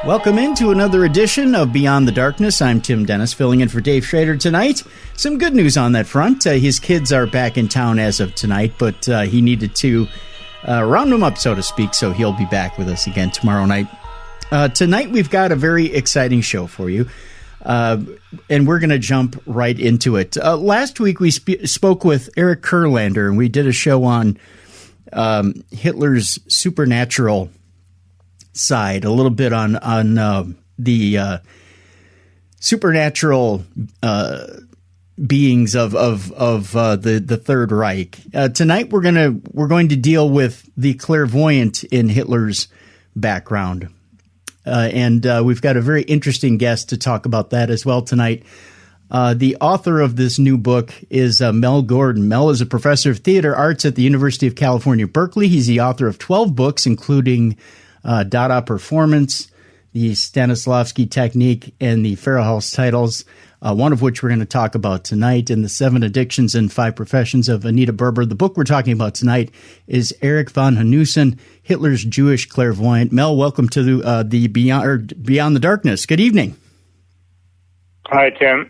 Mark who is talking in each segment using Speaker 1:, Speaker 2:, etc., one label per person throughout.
Speaker 1: Welcome into another edition of Beyond the Darkness. I'm Tim Dennis, filling in for Dave Schrader tonight. Some good news on that front. His kids are back in town as of tonight, but he needed to round them up, so to speak, so he'll be back with us again tomorrow night. Tonight we've got a very exciting show for you, and we're going to jump right into it. Last week we spoke with Erik Kurlander, and we did a show on Hitler's supernatural side, a little bit on the supernatural beings of the Third Reich. Tonight we're going to deal with the clairvoyant in Hitler's background, and we've got a very interesting guest to talk about that as well tonight. The author of this new book is Mel Gordon. Mel is a professor of theater arts at the University of California, Berkeley. He's the author of 12 books, including Dada Performance, the Stanislavski Technique, and the Farrellhouse titles, one of which we're going to talk about tonight, and the 7 Addictions and 5 Professions of Anita Berber. The book we're talking about tonight is Erik Jan Hanussen, Hitler's Jewish Clairvoyant. Mel, welcome to the Beyond the Darkness. Good evening.
Speaker 2: Hi, Tim.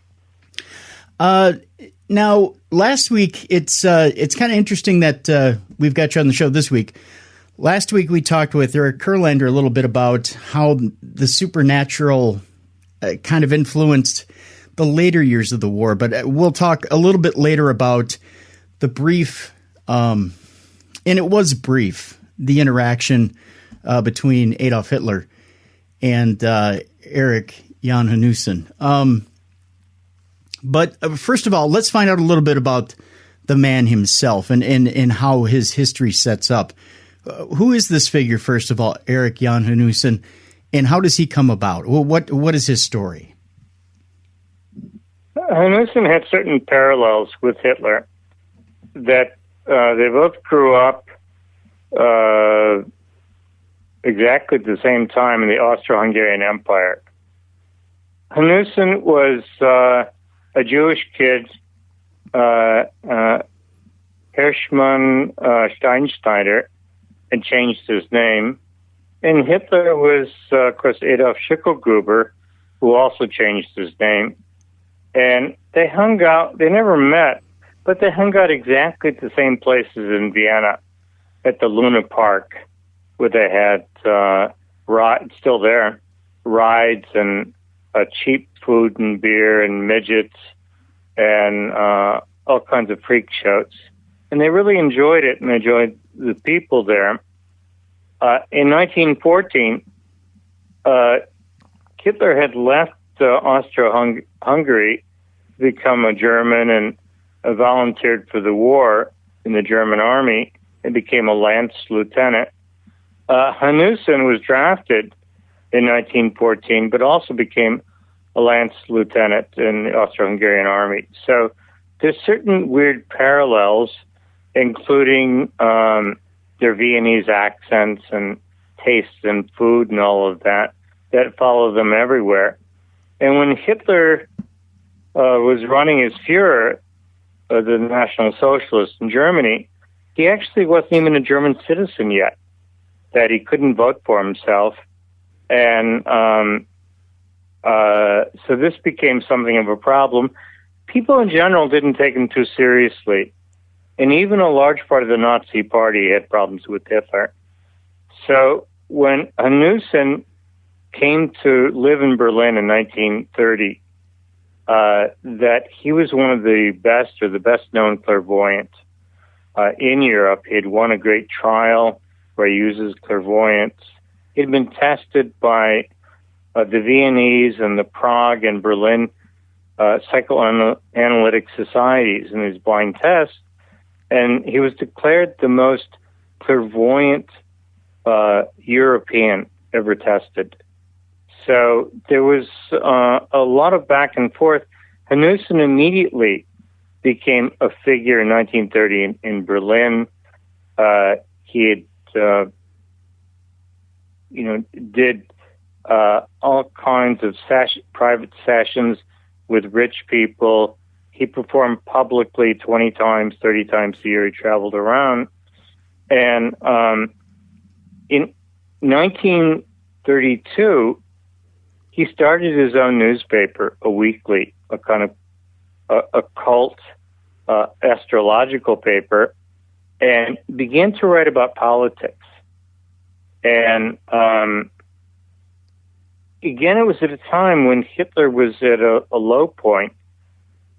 Speaker 1: Now, last week, it's kind of interesting that we've got you on the show this week. Last week, we talked with Erik Kurlander a little bit about how the supernatural kind of influenced the later years of the war, but we'll talk a little bit later about the brief, and it was brief, the interaction between Adolf Hitler and Erik Jan Hanussen. But first of all, let's find out a little bit about the man himself and how his history sets up. Who is this figure, first of all, Erik Jan Hanussen, and how does he come about? What is his story?
Speaker 2: Hanussen had certain parallels with Hitler, that they both grew up exactly at the same time in the Austro-Hungarian Empire. Hanussen was a Jewish kid, Herschmann-Chaim Steinschneider, and changed his name. And Hitler was, of course, Adolf Schicklgruber, who also changed his name. And they hung out, they never met, but they hung out exactly at the same places in Vienna, at the Luna Park, where they had, still there, rides and cheap food and beer and midgets and all kinds of freak shows. And they really enjoyed it, and enjoyed the people there. In 1914, Hitler had left Austro-Hungary to become a German and volunteered for the war in the German army and became a Lance lieutenant. Hanussen was drafted in 1914, but also became a Lance lieutenant in the Austro-Hungarian army. So there's certain weird parallels, including their Viennese accents and tastes in food and all of that follow them everywhere. And when Hitler was running his Führer, the National Socialist in Germany, he actually wasn't even a German citizen yet, that he couldn't vote for himself. And so this became something of a problem. People in general didn't take him too seriously. And even a large part of the Nazi Party had problems with Hitler. So when Hanussen came to live in Berlin in 1930, that he was one of the best or the best-known clairvoyant in Europe. He had won a great trial where he uses clairvoyance. He'd been tested by the Viennese and the Prague and Berlin psychoanalytic societies in these blind tests. And he was declared the most clairvoyant European ever tested. So there was a lot of back and forth. Hanussen immediately became a figure in 1930 in Berlin. He had, did all kinds of private sessions with rich people. He performed publicly 20 times, 30 times a year. He traveled around. And in 1932, he started his own newspaper, a weekly, a kind of occult astrological paper, and began to write about politics. And again, it was at a time when Hitler was at a low point,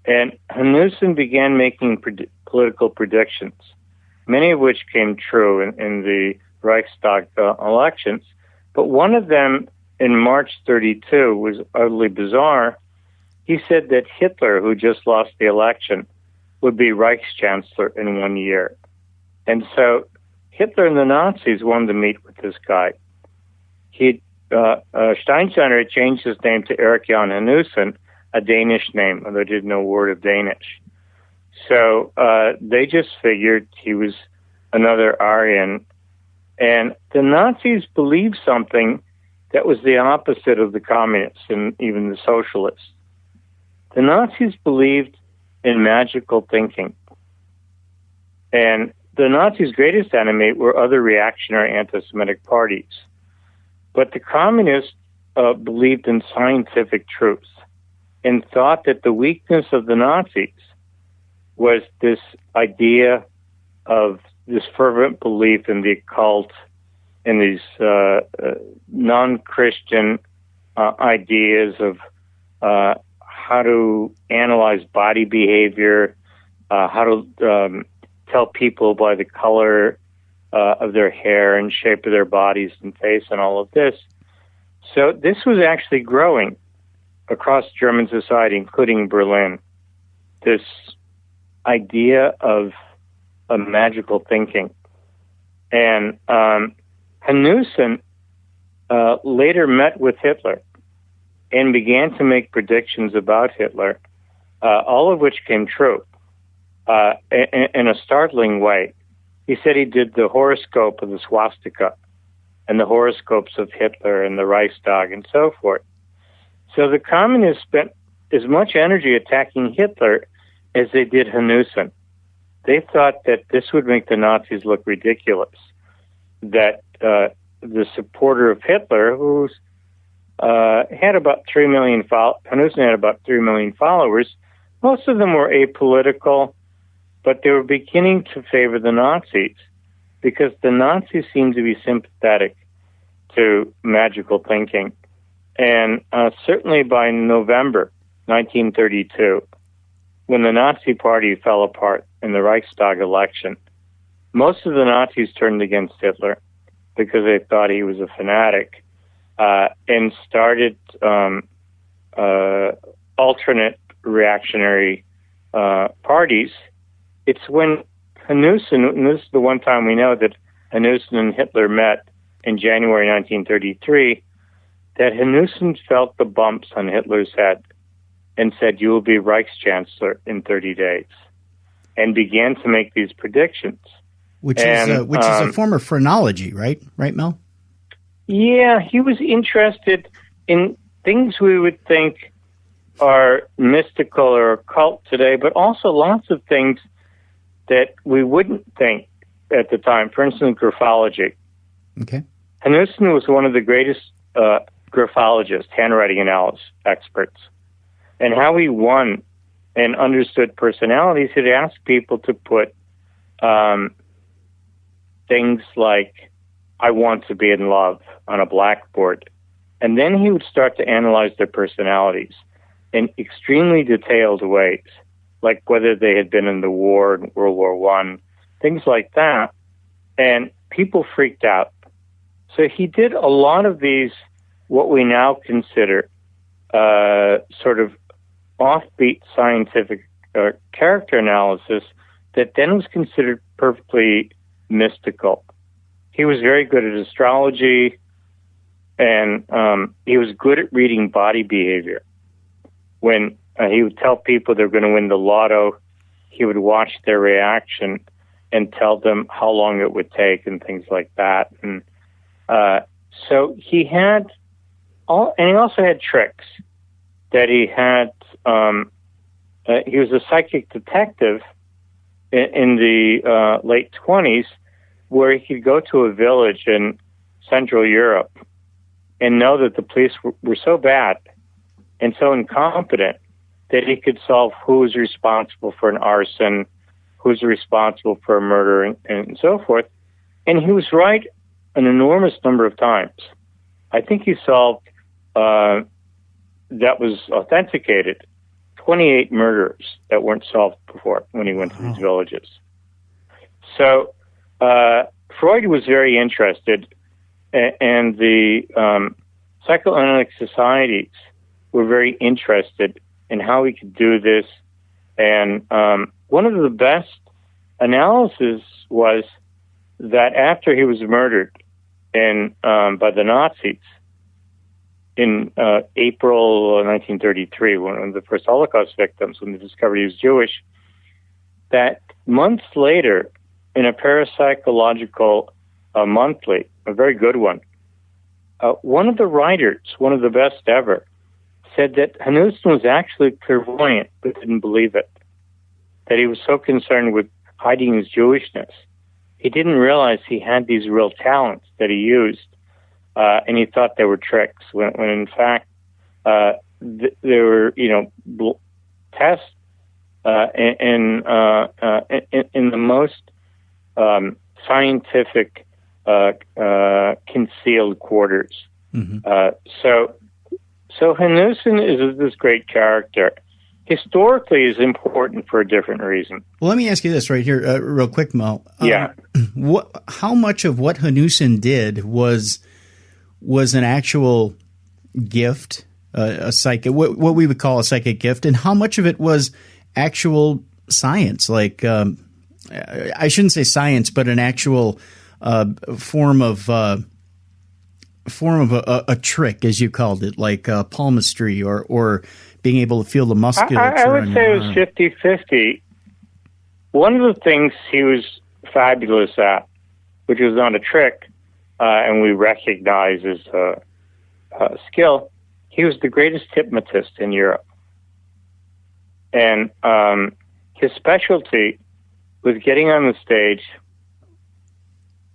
Speaker 2: and Hanussen began making political predictions, many of which came true in the Reichstag elections. But one of them in March 32 was utterly bizarre. He said that Hitler, who just lost the election, would be Reichschancellor in 1 year. And so Hitler and the Nazis wanted to meet with this guy. Steinschneider had changed his name to Erik Jan Hanussen, a Danish name, although they didn't know a word of Danish. So they just figured he was another Aryan. And the Nazis believed something that was the opposite of the communists and even the socialists. The Nazis believed in magical thinking. And the Nazis' greatest enemy were other reactionary anti-Semitic parties. But the communists believed in scientific truths and thought that the weakness of the Nazis was this idea of this fervent belief in the occult and these non-Christian ideas of how to analyze body behavior, how to tell people by the color of their hair and shape of their bodies and face and all of this. So this was actually growing across German society, including Berlin, this idea of magical thinking. And Hanussen later met with Hitler and began to make predictions about Hitler, all of which came true in a startling way. He said he did the horoscope of the swastika and the horoscopes of Hitler and the Reichstag and so forth. So the communists spent as much energy attacking Hitler as they did Hanussen. They thought that this would make the Nazis look ridiculous, that the supporter of Hitler, who had about 3 million Hanussen had about 3 million followers, most of them were apolitical, but they were beginning to favor the Nazis because the Nazis seemed to be sympathetic to magical thinking. And certainly by November 1932, when the Nazi Party fell apart in the Reichstag election, most of the Nazis turned against Hitler because they thought he was a fanatic and started alternate reactionary parties. It's when Hanussen, and this is the one time we know that Hanussen and Hitler met in January 1933, that Hanussen felt the bumps on Hitler's head and said, "You will be Reichschancellor in 30 days," and began to make these predictions.
Speaker 1: Which is a form of phrenology, right? Right, Mel?
Speaker 2: Yeah, he was interested in things we would think are mystical or occult today, but also lots of things that we wouldn't think at the time. For instance, graphology.
Speaker 1: Okay.
Speaker 2: Hanussen was one of the greatest graphologists, handwriting analysis experts. And how he won and understood personalities, he'd ask people to put things like, "I want to be in love," on a blackboard. And then he would start to analyze their personalities in extremely detailed ways, like whether they had been in the war, in World War I, things like that. And people freaked out. So he did a lot of these, what we now consider sort of offbeat scientific character analysis that then was considered perfectly mystical. He was very good at astrology, and he was good at reading body behavior. When he would tell people they're going to win the lotto, he would watch their reaction and tell them how long it would take and things like that. And so he had and he also had tricks that he had. He was a psychic detective in the late 20s, where he could go to a village in Central Europe and know that the police were so bad and so incompetent that he could solve who was responsible for an arson, who's responsible for a murder, and so forth. And he was right an enormous number of times. I think he solved, that was authenticated, 28 murders that weren't solved before when he went to these villages. So Freud was very interested, and the psychoanalytic societies were very interested in how we could do this. And one of the best analysis was that after he was murdered by the Nazis in April 1933, one of the first Holocaust victims, when they discovered he was Jewish, that months later, in a parapsychological monthly, a very good one, one of the writers, one of the best ever, said that Hanussen was actually clairvoyant but didn't believe it, that he was so concerned with hiding his Jewishness. He didn't realize he had these real talents that he used, and he thought they were tricks, when in fact they were, tests in the most scientific concealed quarters. Mm-hmm. So Hanussen is this great character. Historically, is important for a different reason.
Speaker 1: Well, let me ask you this right here, real quick, Mo.
Speaker 2: Yeah.
Speaker 1: How much of what Hanussen did was an actual gift, a psychic, what we would call a psychic gift, and how much of it was actual science? Like, I shouldn't say science, but an actual form of a trick, as you called it, like palmistry or being able to feel the musculature.
Speaker 2: I would say it was 50-50. One of the things he was fabulous at, which was not a trick, and we recognize as a skill, he was the greatest hypnotist in Europe. And his specialty was getting on the stage,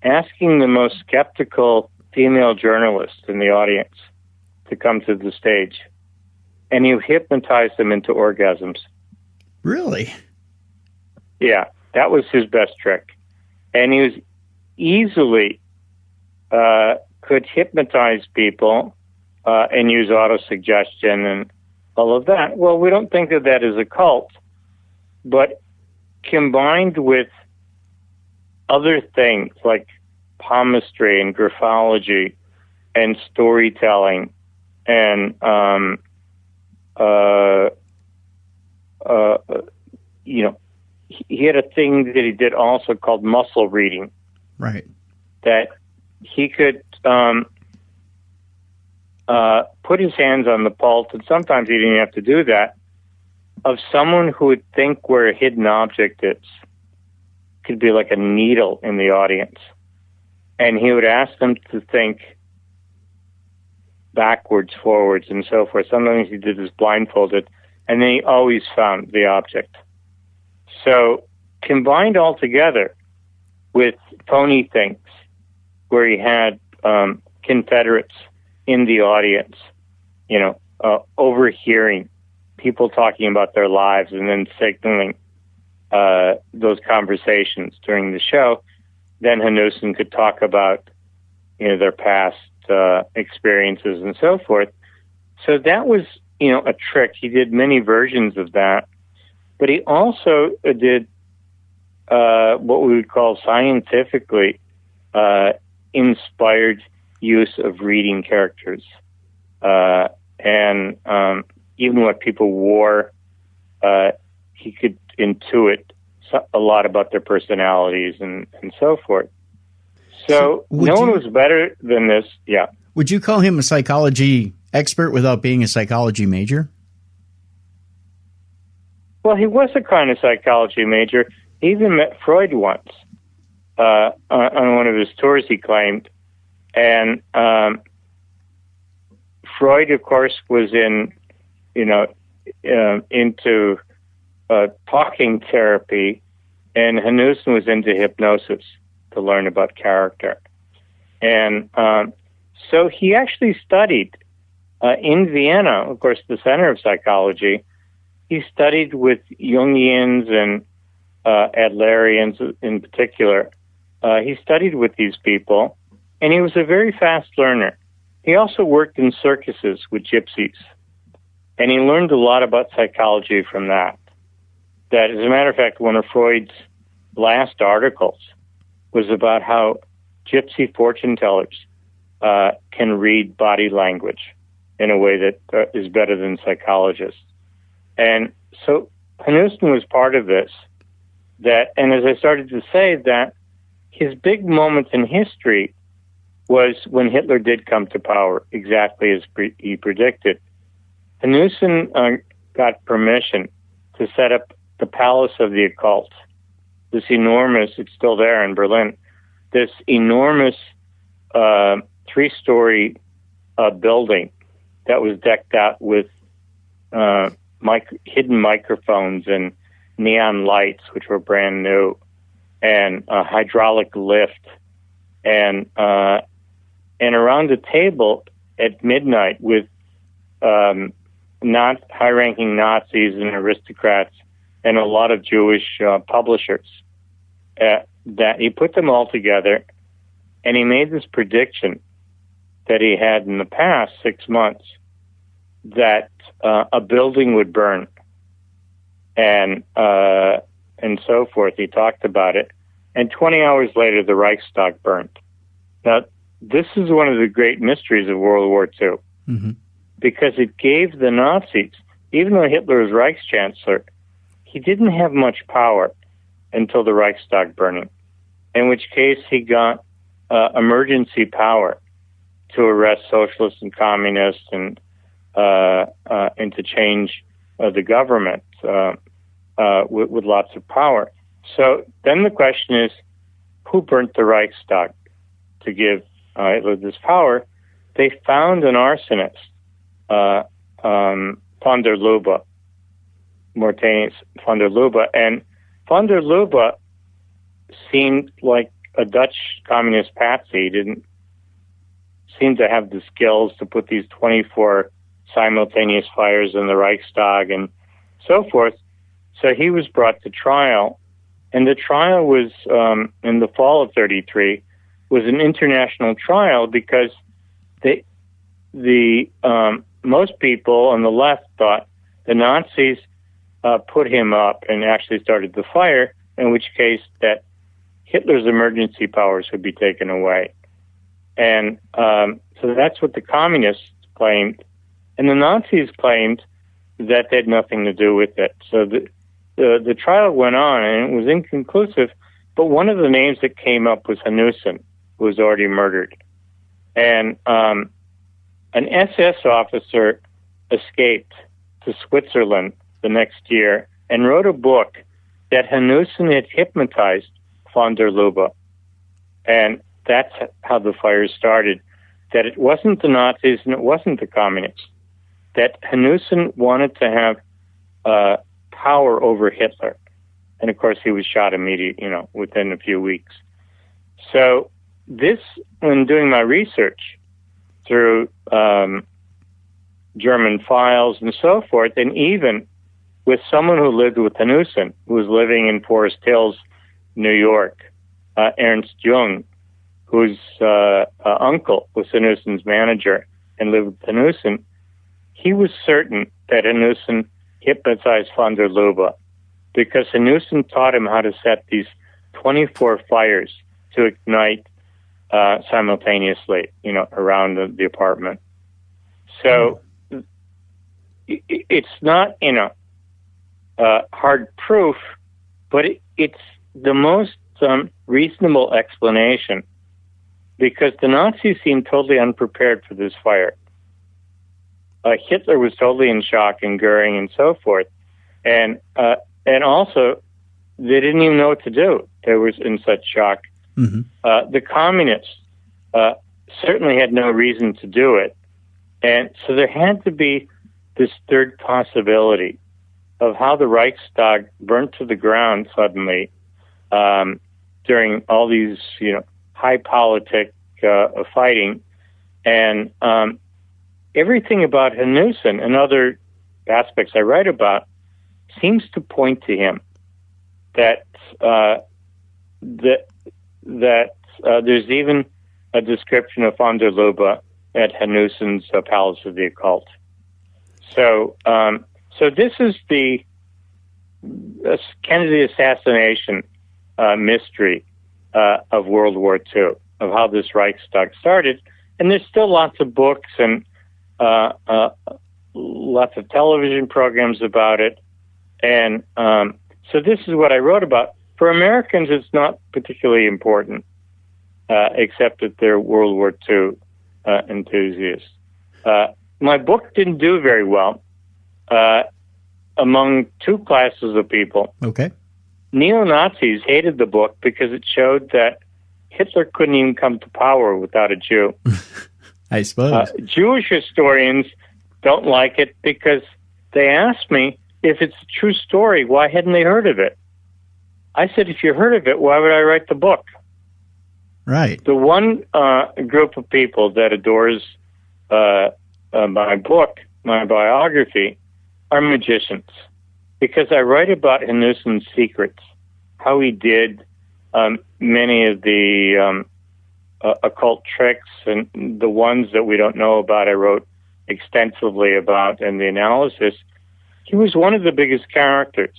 Speaker 2: asking the most skeptical female journalist in the audience to come to the stage, and he hypnotized them into orgasms.
Speaker 1: Really?
Speaker 2: Yeah, that was his best trick. And he was easily could hypnotize people and use autosuggestion and all of that. Well, we don't think of that as a cult, but combined with other things like palmistry and graphology and storytelling and he had a thing that he did also called muscle reading.
Speaker 1: Right.
Speaker 2: That he could put his hands on the pulse, and sometimes he didn't have to do that, of someone who would think where a hidden object is. Could be like a needle in the audience. And he would ask them to think backwards, forwards, and so forth. Sometimes he did this blindfolded, and then he always found the object. So combined all together with phony things, where he had Confederates in the audience, overhearing people talking about their lives and then signaling those conversations during the show, then Hanussen could talk about, their past experiences and so forth. So that was, a trick. He did many versions of that, but he also did what we would call scientifically inspired use of reading characters. And even what people wore, he could intuit a lot about their personalities and so forth. So no one was better than this. Yeah.
Speaker 1: Would you call him a psychology expert without being a psychology major?
Speaker 2: Well, he was a kind of psychology major. He even met Freud once on one of his tours, he claimed. And Freud, of course, was into talking therapy, and Hanussen was into hypnosis to learn about character. And So he actually studied in Vienna, of course, the center of psychology. He studied with Jungians and Adlerians in particular. He studied with these people, and he was a very fast learner. He also worked in circuses with gypsies, and he learned a lot about psychology from that. That, as a matter of fact, one of Freud's last articles was about how gypsy fortune tellers can read body language in a way that is better than psychologists. And so Hanussen was part of this. And as I started to say, that his big moment in history was when Hitler did come to power, exactly as he predicted. Hanussen got permission to set up the Palace of the Occult, this enormous, it's still there in Berlin, this enormous 3-story building that was decked out with hidden microphones and neon lights, which were brand new, and a hydraulic lift, and around the table at midnight with not high-ranking Nazis and aristocrats and a lot of Jewish publishers. That he put them all together, and he made this prediction that he had in the past 6 months that a building would burn, and so forth. He talked about it, and 20 hours later, the Reichstag burned. Now, this is one of the great mysteries of World War II, because it gave the Nazis, even though Hitler was Reichschancellor, he didn't have much power until the Reichstag burning, in which case he got emergency power to arrest socialists and communists and to change the government with lots of power. So then the question is, who burnt the Reichstag to give Hitler this power? They found an arsonist, von der Lubbe, Mortanius von der Lubbe, and von der Lubbe seemed like a Dutch communist patsy. He didn't seem to have the skills to put these 24 simultaneous fires in the Reichstag and so forth. So he was brought to trial, and the trial was in the fall of 1933 was an international trial because most people on the left thought the Nazis put him up and actually started the fire, in which case that Hitler's emergency powers would be taken away. And so that's what the communists claimed. And the Nazis claimed that they had nothing to do with it. So the trial went on, and it was inconclusive, but one of the names that came up was Hanussen, who was already murdered. And an SS officer escaped to Switzerland the next year and wrote a book that Hanussen had hypnotized von der Lubbe. And that's how the fire started, that it wasn't the Nazis and it wasn't the communists, that Hanussen wanted to have power over Hitler. And of course, he was shot immediately, within a few weeks. So this, when doing my research through German files and so forth, and even with someone who lived with Hanussen, who was living in Forest Hills, New York, Ernst Jung, whose uncle was Hanussen's manager and lived with Hanussen, he was certain that Hanussen hypnotized von der Lubbe because Hanussen taught him how to set these 24 fires to ignite simultaneously, around the apartment. So it's not, hard proof, but it's the most reasonable explanation because the Nazis seemed totally unprepared for this fire. Hitler was totally in shock, and Goering and so forth. And also, they didn't even know what to do. They were in such shock. The communists certainly had no reason to do it. And so there had to be this third possibility of how the Reichstag burnt to the ground suddenly during all these, high politic fighting, And everything about Hanussen and other aspects I write about seems to point to him. That there's even a description of von der Lubbe at Hanussen's Palace of the Occult. So this is the Kennedy assassination mystery of World War II, of how this Reichstag started. And there's still lots of books and lots of television programs about it. And so this is what I wrote about. For Americans, it's not particularly important, except that they're World War II enthusiasts. My book didn't do very well among two classes of people.
Speaker 1: Okay.
Speaker 2: Neo-Nazis hated the book because it showed that Hitler couldn't even come to power without a Jew.
Speaker 1: I suppose.
Speaker 2: Jewish historians don't like it because they asked me, if it's a true story, why hadn't they heard of it? I said, if you heard of it, why would I write the book?
Speaker 1: Right.
Speaker 2: The one group of people that adores my book, my biography, are magicians. Because I write about Hanussen's secrets, how he did many of the occult tricks, and the ones that we don't know about I wrote extensively about in the analysis. He was one of the biggest characters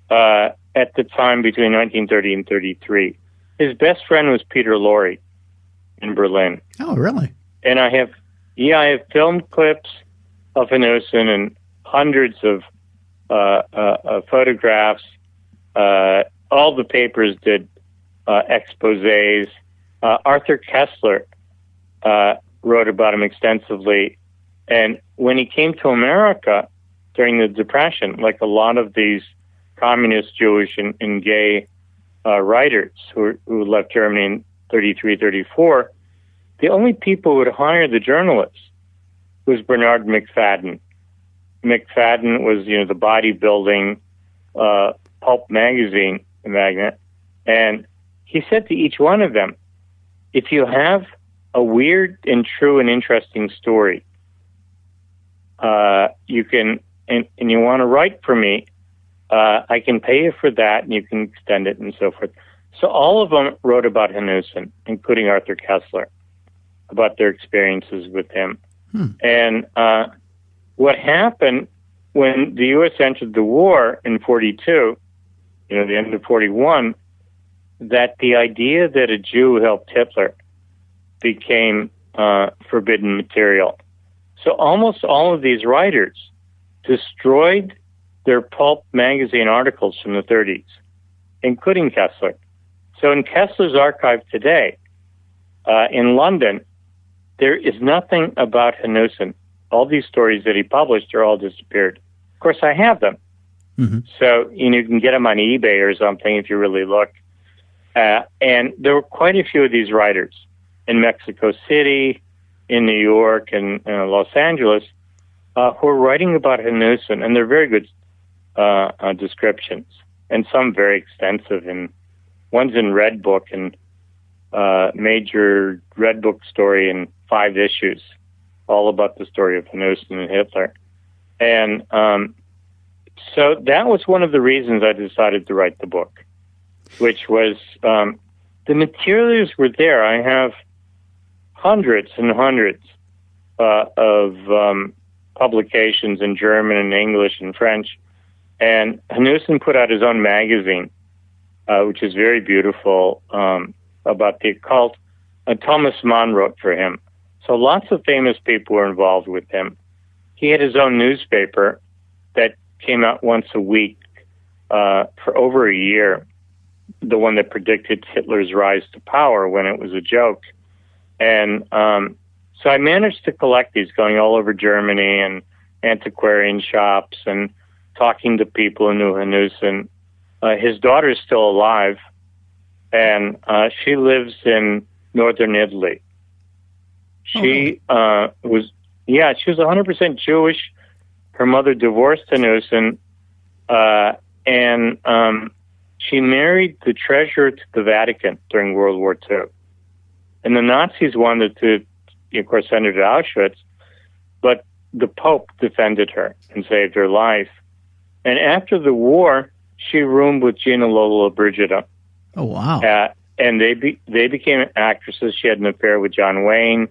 Speaker 2: at the time between 1930 and 33. His best friend was Peter Lorre in Berlin.
Speaker 1: Oh, really?
Speaker 2: And I have filmed clips of Hanussen and hundreds of photographs. All the papers did exposés. Arthur Kessler wrote about him extensively. And when he came to America during the Depression, like a lot of these communist, Jewish, and gay writers who left Germany in 33, 34, the only people who would hire the journalists was Bernard McFadden. McFadden was, the bodybuilding pulp magazine magnate. And he said to each one of them, if you have a weird and true and interesting story, you can, and you want to write for me, I can pay you for that, and you can extend it and so forth. So all of them wrote about Hanussen, including Arthur Kessler, about their experiences with him. And what happened when the U.S. entered the war in 42, the end of 41, that the idea that a Jew helped Hitler became forbidden material. So almost all of these writers destroyed their pulp magazine articles from the 30s, including Kessler. So in Kessler's archive today, in London, there is nothing about Hanussen. All these stories that he published are all disappeared. Of course, I have them. Mm-hmm. So, you can get them on eBay or something if you really look. And there were quite a few of these writers in Mexico City, in New York, and Los Angeles who are writing about Hanussen, and they're very good descriptions, and some very extensive. And one's in Red Book, and major Red Book story in 5 issues, all about the story of Hanussen and Hitler. And so that was one of the reasons I decided to write the book, which was the materials were there. I have hundreds and hundreds of publications in German and English and French. And Hanussen put out his own magazine, which is very beautiful, about the occult. Thomas Mann wrote for him. So lots of famous people were involved with him. He had his own newspaper that came out once a week for over a year, the one that predicted Hitler's rise to power when it was a joke. And so I managed to collect these, going all over Germany and antiquarian shops and talking to people who knew Hanussen. His daughter is still alive, and she lives in northern Italy. She was 100% Jewish. Her mother divorced Hanussen, and she married the treasurer to the Vatican during World War II. And the Nazis wanted to of course, send her to Auschwitz. But the Pope defended her and saved her life. And after the war, she roomed with Gina Lollobrigida.
Speaker 1: Oh, wow.
Speaker 2: And they became actresses. She had an affair with John Wayne.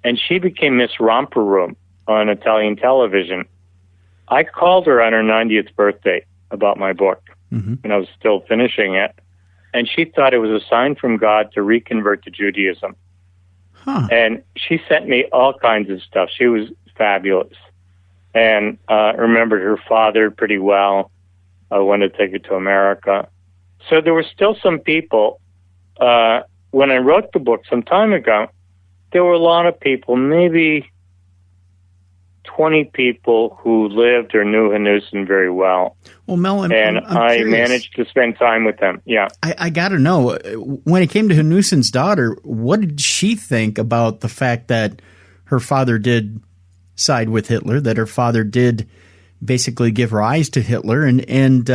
Speaker 2: And she became Miss Romper Room on Italian television. I called her on her 90th birthday about my book, and I was still finishing it. And she thought it was a sign from God to reconvert to Judaism.
Speaker 1: Huh.
Speaker 2: And she sent me all kinds of stuff. She was fabulous. And remembered her father pretty well. I wanted to take her to America. So there were still some people, when I wrote the book some time ago, there were a lot of people, maybe 20 people who lived or knew Hanussen very well.
Speaker 1: Well, Mel,
Speaker 2: I'm I managed to spend time with them. Yeah.
Speaker 1: I got to know, when it came to Hanussen's daughter, what did she think about the fact that her father did side with Hitler, that her father did basically give rise to Hitler, and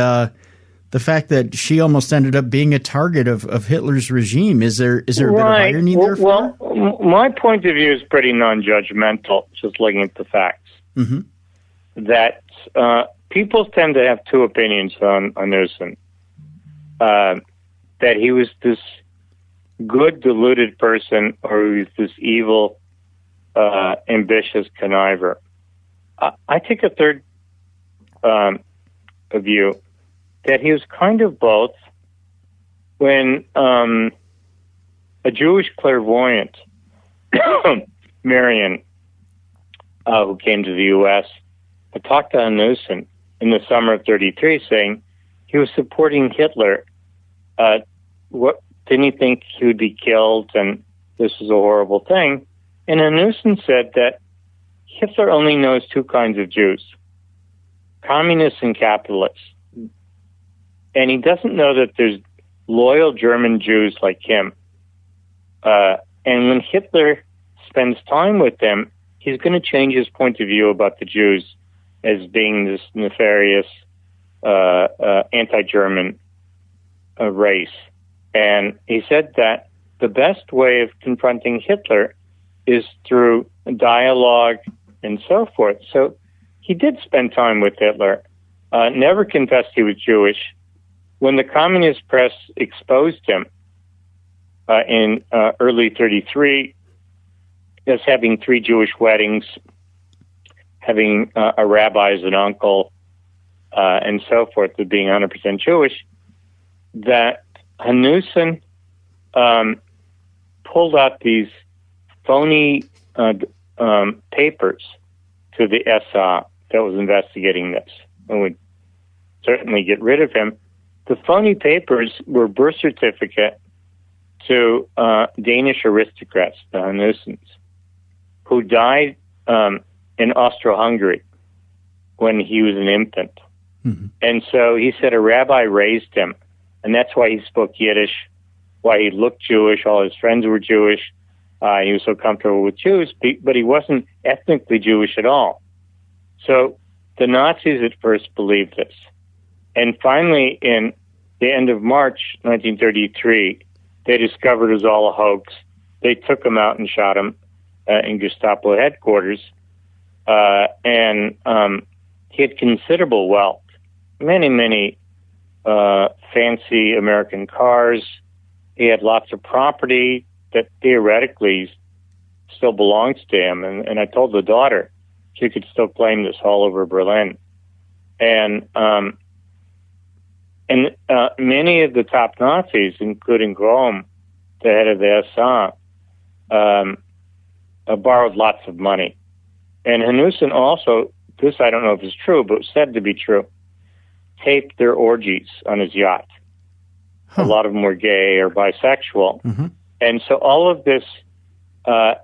Speaker 1: the fact that she almost ended up being a target of Hitler's regime? Is there a bit of irony there?
Speaker 2: Well, my point of view is pretty non-judgmental, just looking at the facts. That people tend to have two opinions on Hanussen. That he was this good, deluded person, or he was this evil, ambitious conniver. I take a third view, that he was kind of both. When a Jewish clairvoyant, Marion, who came to the U.S., talked to Hanussen in the summer of 1933, saying he was supporting Hitler. What didn't he think he would be killed, and this is a horrible thing? And Hanussen said that Hitler only knows two kinds of Jews, communists and capitalists. And he doesn't know that there's loyal German Jews like him. And when Hitler spends time with them, he's going to change his point of view about the Jews as being this nefarious, anti-German race. And he said that the best way of confronting Hitler is through dialogue and so forth. So he did spend time with Hitler, never confessed he was Jewish. When the communist press exposed him in early 1933 as having 3 Jewish weddings, having a rabbi as an uncle, and so forth, of being 100% Jewish, that Hanussen pulled out these phony papers to the SA that was investigating this and would certainly get rid of him. The phony papers were birth certificate to Danish aristocrats, the Hanussens, who died in Austro-Hungary when he was an infant. And so he said a rabbi raised him, and that's why he spoke Yiddish, why he looked Jewish, all his friends were Jewish, he was so comfortable with Jews, but he wasn't ethnically Jewish at all. So the Nazis at first believed this. And finally, in the end of March 1933, they discovered it was all a hoax. They took him out and shot him in Gestapo headquarters. And he had considerable wealth, many fancy American cars. He had lots of property that theoretically still belongs to him. And I told the daughter she could still claim this all over Berlin. And many of the top Nazis, including Grom, the head of the SA, borrowed lots of money. And Hanussen also, this I don't know if it's true, but said to be true, taped their orgies on his yacht. A lot of them were gay or bisexual. And so all of this,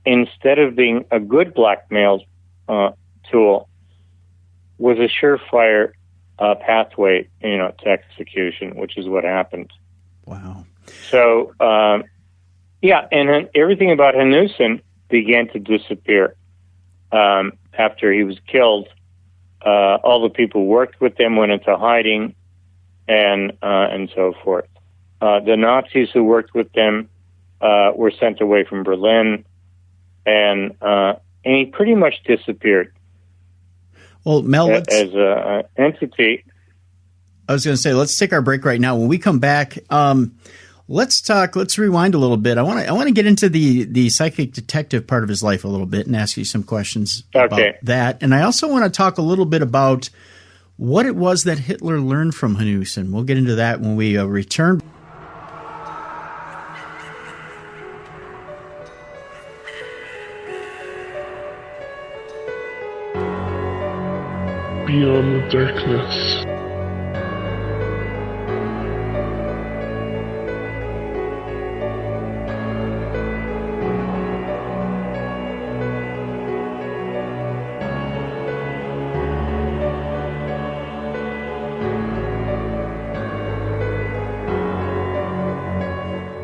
Speaker 2: instead of being a good blackmail tool, was a surefire pathway, to execution, which is what happened.
Speaker 1: Wow.
Speaker 2: So, and then everything about Hanussen began to disappear after he was killed. All the people who worked with him went into hiding, and so forth. The Nazis who worked with them were sent away from Berlin. and he pretty much disappeared.
Speaker 1: Well, Mel,
Speaker 2: as an entity.
Speaker 1: I was going to say, let's take our break right now. When we come back, let's rewind a little bit. I want to get into the psychic detective part of his life a little bit and ask you some questions about that. And I also want to talk a little bit about what it was that Hitler learned from Hanussen. We'll get into that when we return.
Speaker 3: Beyond the darkness.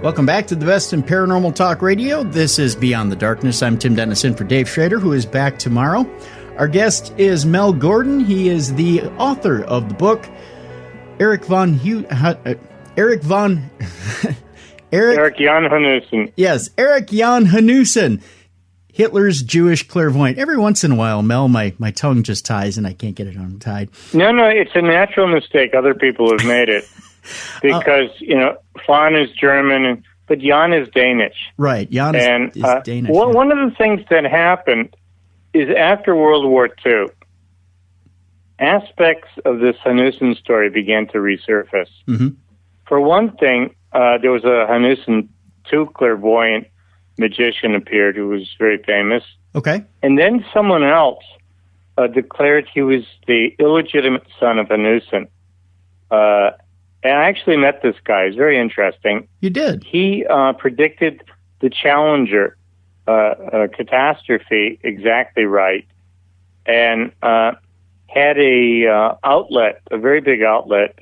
Speaker 1: Welcome back to the best in paranormal talk radio. This is Beyond the Darkness. I'm Tim Dennis in for Dave Schrader, who is back tomorrow. Our guest is Mel Gordon. He is the author of the book Erik Jan Hanussen. Yes, Erik Jan Hanussen, Hitler's Jewish Clairvoyant. Every once in a while, Mel, my tongue just ties and I can't get it untied.
Speaker 2: No, it's a natural mistake. Other people have made it. Because, Von is German, but Jan is Danish.
Speaker 1: Right, Jan is Danish.
Speaker 2: One of the things that happened is after World War II, aspects of this Hanussen story began to resurface. Mm-hmm. For one thing, there was a Hanussen II clairvoyant magician appeared who was very famous.
Speaker 1: Okay.
Speaker 2: And then someone else declared he was the illegitimate son of Hanussen. And I actually met this guy. He's very interesting.
Speaker 1: You did?
Speaker 2: He predicted the Challenger catastrophe exactly right, and had a very big outlet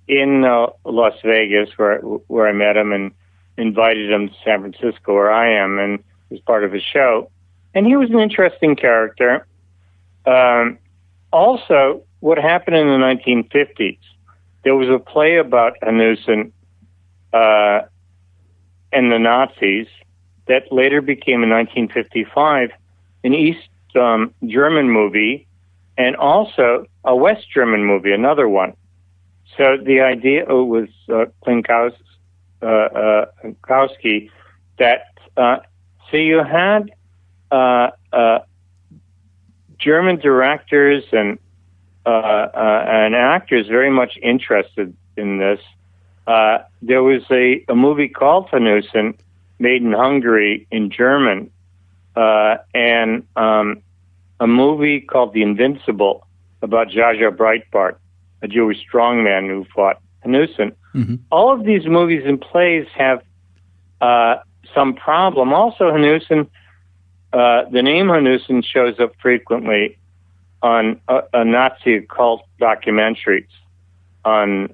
Speaker 2: in Las Vegas, where I met him and invited him to San Francisco, where I am, and was part of his show. And he was an interesting character. Also, what happened in the 1950s? There was a play about Hanussen and the Nazis that later became in 1955 an East German movie and also a West German movie, another one. So the idea was Klinkowski that so you had German directors and actors very much interested in this. There was a movie called Hanussen, made in Hungary in German, and a movie called The Invincible about Jaja Breitbart, a Jewish strongman who fought Hanussen. Mm-hmm. All of these movies and plays have some problem. Also, Hanussen, the name Hanussen shows up frequently on a Nazi occult documentaries on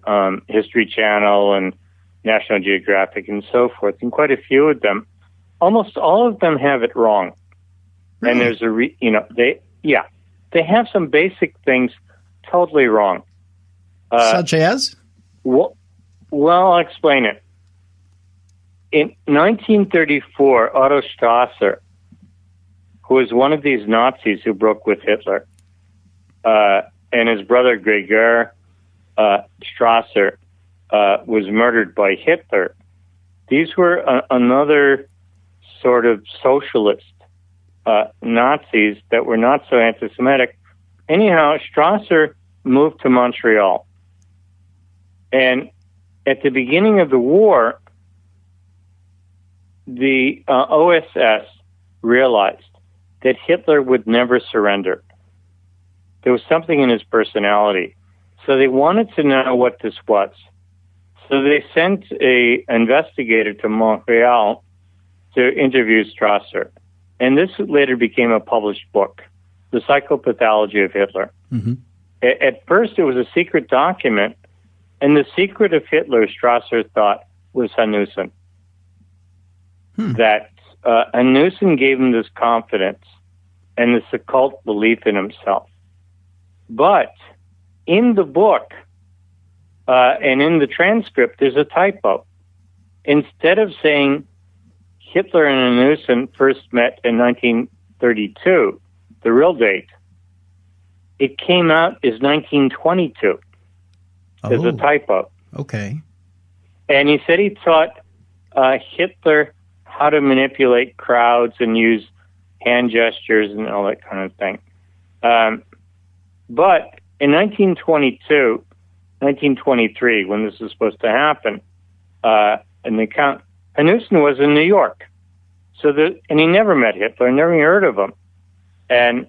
Speaker 2: History Channel and National Geographic and so forth, and quite a few of them. Almost all of them have it wrong. Really? And there's they have some basic things totally wrong.
Speaker 1: Such as?
Speaker 2: Well, I'll explain it. In 1934, Otto Strasser, who was one of these Nazis who broke with Hitler, and his brother Gregor Strasser was murdered by Hitler. These were another sort of socialist Nazis that were not so anti-Semitic. Anyhow, Strasser moved to Montreal. And at the beginning of the war, the OSS realized that Hitler would never surrender. There was something in his personality. So they wanted to know what this was. So they sent an investigator to Montreal to interview Strasser. And this later became a published book, The Psychopathology of Hitler. Mm-hmm. At first, it was a secret document, and the secret of Hitler, Strasser thought, was Hanussen. That Hanussen gave him this confidence and this occult belief in himself. But in the book and in the transcript, there's a typo. Instead of saying Hitler and Hanussen first met in 1932, the real date, it came out as 1922 as a typo.
Speaker 1: Okay.
Speaker 2: And he said he taught Hitler how to manipulate crowds and use hand gestures and all that kind of thing. But in 1923, when this was supposed to happen, and the Count Hanussen was in New York, and he never met Hitler, never even heard of him, and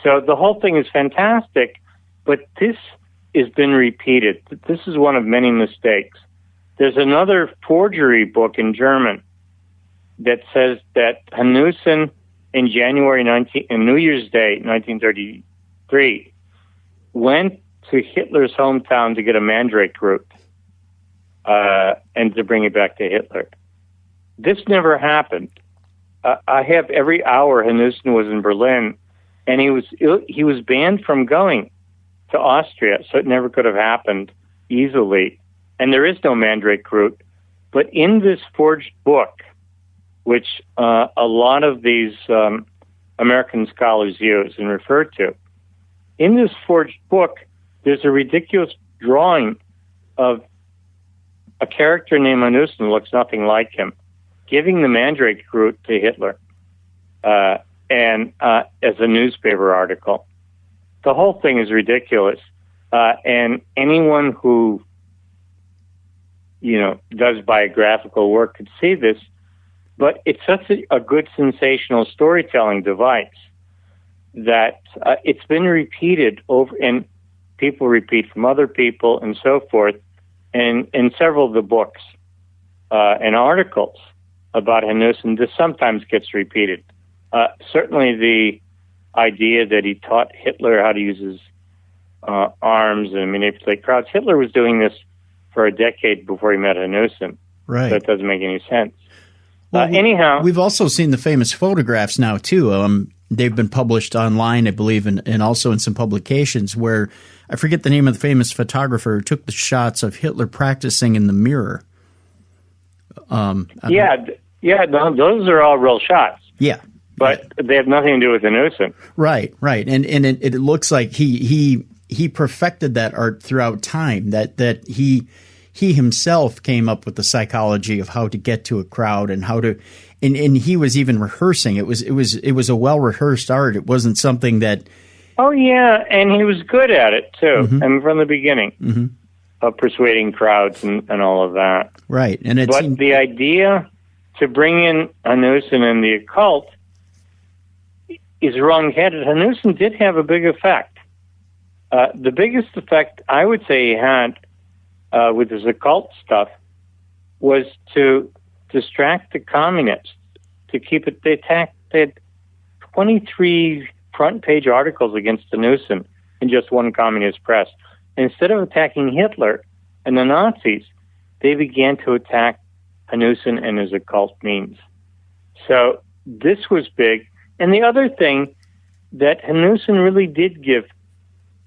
Speaker 2: so the whole thing is fantastic. But this has been repeated. This is one of many mistakes. There's another forgery book in German that says that Hanussen in New Year's Day, 1933, went to Hitler's hometown to get a mandrake root and to bring it back to Hitler. This never happened. I have every hour Hanussen was in Berlin, and he was banned from going to Austria, so it never could have happened easily. And there is no mandrake root. But in this forged book, which a lot of these American scholars use and refer to, in this forged book, there's a ridiculous drawing of a character named Hanussen, looks nothing like him, giving the mandrake root to Hitler and as a newspaper article. The whole thing is ridiculous. And anyone who, does biographical work could see this, but it's such a good sensational storytelling device that it's been repeated over, and people repeat from other people and so forth, and in several of the books and articles about Hanussen, this sometimes gets repeated. Certainly the idea that he taught Hitler how to use his arms and manipulate crowds. Hitler was doing this for a decade before he met Hanussen.
Speaker 1: Right.
Speaker 2: So it doesn't make any sense.
Speaker 1: Well,
Speaker 2: anyhow,
Speaker 1: we've also seen the famous photographs now, too. They've been published online, I believe, and also in some publications where I forget the name of the famous photographer who took the shots of Hitler practicing in the mirror.
Speaker 2: Those are all real shots.
Speaker 1: Yeah.
Speaker 2: But they have nothing to do with Hanussen.
Speaker 1: Right. And it looks like he perfected that art throughout time, that he himself came up with the psychology of how to get to a crowd and how to, and he was even rehearsing. It was a well rehearsed art. It wasn't something that.
Speaker 2: Oh yeah, and he was good at it too.
Speaker 1: Mm-hmm.
Speaker 2: I mean, from the beginning of persuading crowds and all of that.
Speaker 1: Right, and
Speaker 2: the idea to bring in Hanussen and the occult is wrong-headed. Hanussen did have a big effect. The biggest effect I would say he had with his occult stuff was to distract the communists, to keep it. They had 23 front-page articles against Hanussen in just one communist press. Instead of attacking Hitler and the Nazis, they began to attack Hanussen and his occult means. So this was big. And the other thing, that Hanussen really did give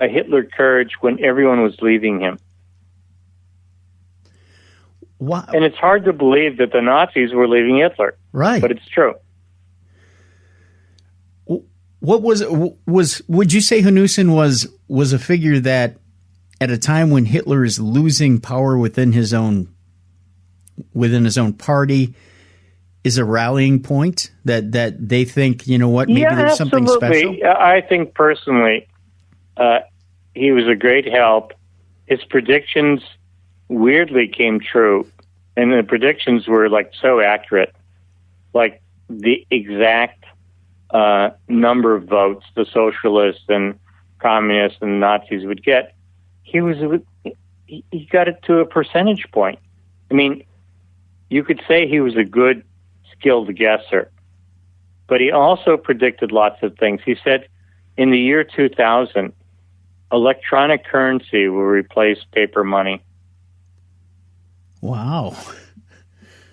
Speaker 2: a Hitler courage when everyone was leaving him.
Speaker 1: Wow.
Speaker 2: And it's hard to believe that the Nazis were leaving Hitler.
Speaker 1: Right.
Speaker 2: But it's true.
Speaker 1: What would you say Hanussen was a figure that at a time when Hitler is losing power within his own party is a rallying point that they think, maybe there's something special?
Speaker 2: I think personally he was a great help. His predictions weirdly came true, and the predictions were so accurate, like the exact number of votes the socialists and communists and Nazis would get. He got it to a percentage point. I mean, you could say he was a good, skilled guesser, but he also predicted lots of things. He said in the year 2000, electronic currency will replace paper money.
Speaker 1: Wow.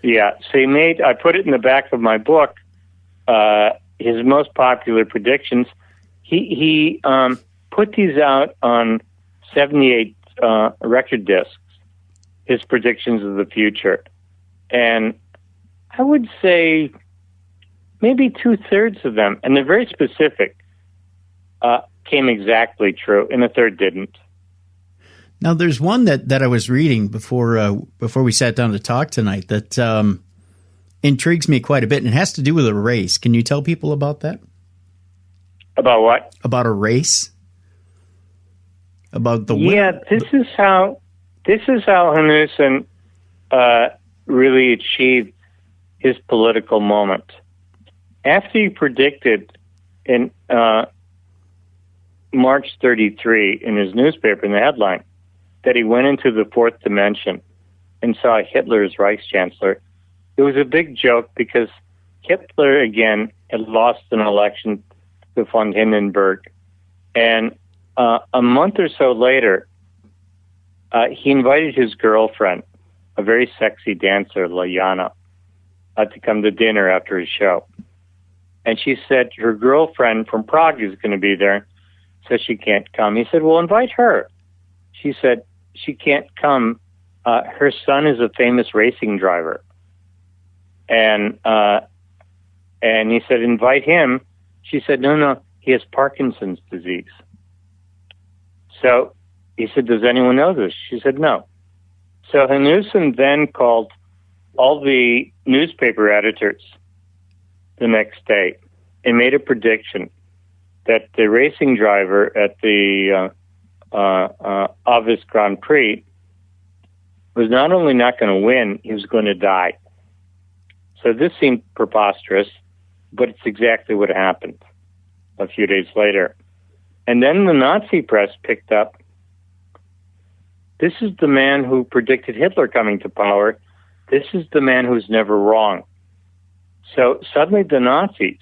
Speaker 2: Yeah. So I put it in the back of my book, his most popular predictions. He put these out on 78 record discs, his predictions of the future. And I would say maybe 2/3 of them, and they're very specific, came exactly true, and a third didn't.
Speaker 1: Now, there's one that I was reading before we sat down to talk tonight that intrigues me quite a bit, and it has to do with a race. Can you tell people about that?
Speaker 2: About what?
Speaker 1: About a race? About the winner?
Speaker 2: Yeah, this is how Hanussen really achieved his political moment. After he predicted in March 33 in his newspaper, in the headline, that he went into the fourth dimension and saw Hitler as Reichschancellor, it was a big joke because Hitler, again, had lost an election to von Hindenburg. And a month or so later, he invited his girlfriend, a very sexy dancer, Layana, to come to dinner after his show. And she said her girlfriend from Prague is going to be there, so she can't come. He said, well, invite her. She said, she can't come. Her son is a famous racing driver. And he said, invite him. She said, no, he has Parkinson's disease. So he said, does anyone know this? She said, no. So Hanussen then called all the newspaper editors the next day and made a prediction that the racing driver at the Avis Grand Prix was not only not going to win, he was going to die. So this seemed preposterous, but it's exactly what happened a few days later. And then the Nazi press picked up, this is the man who predicted Hitler coming to power. This is the man who's never wrong. So suddenly the Nazis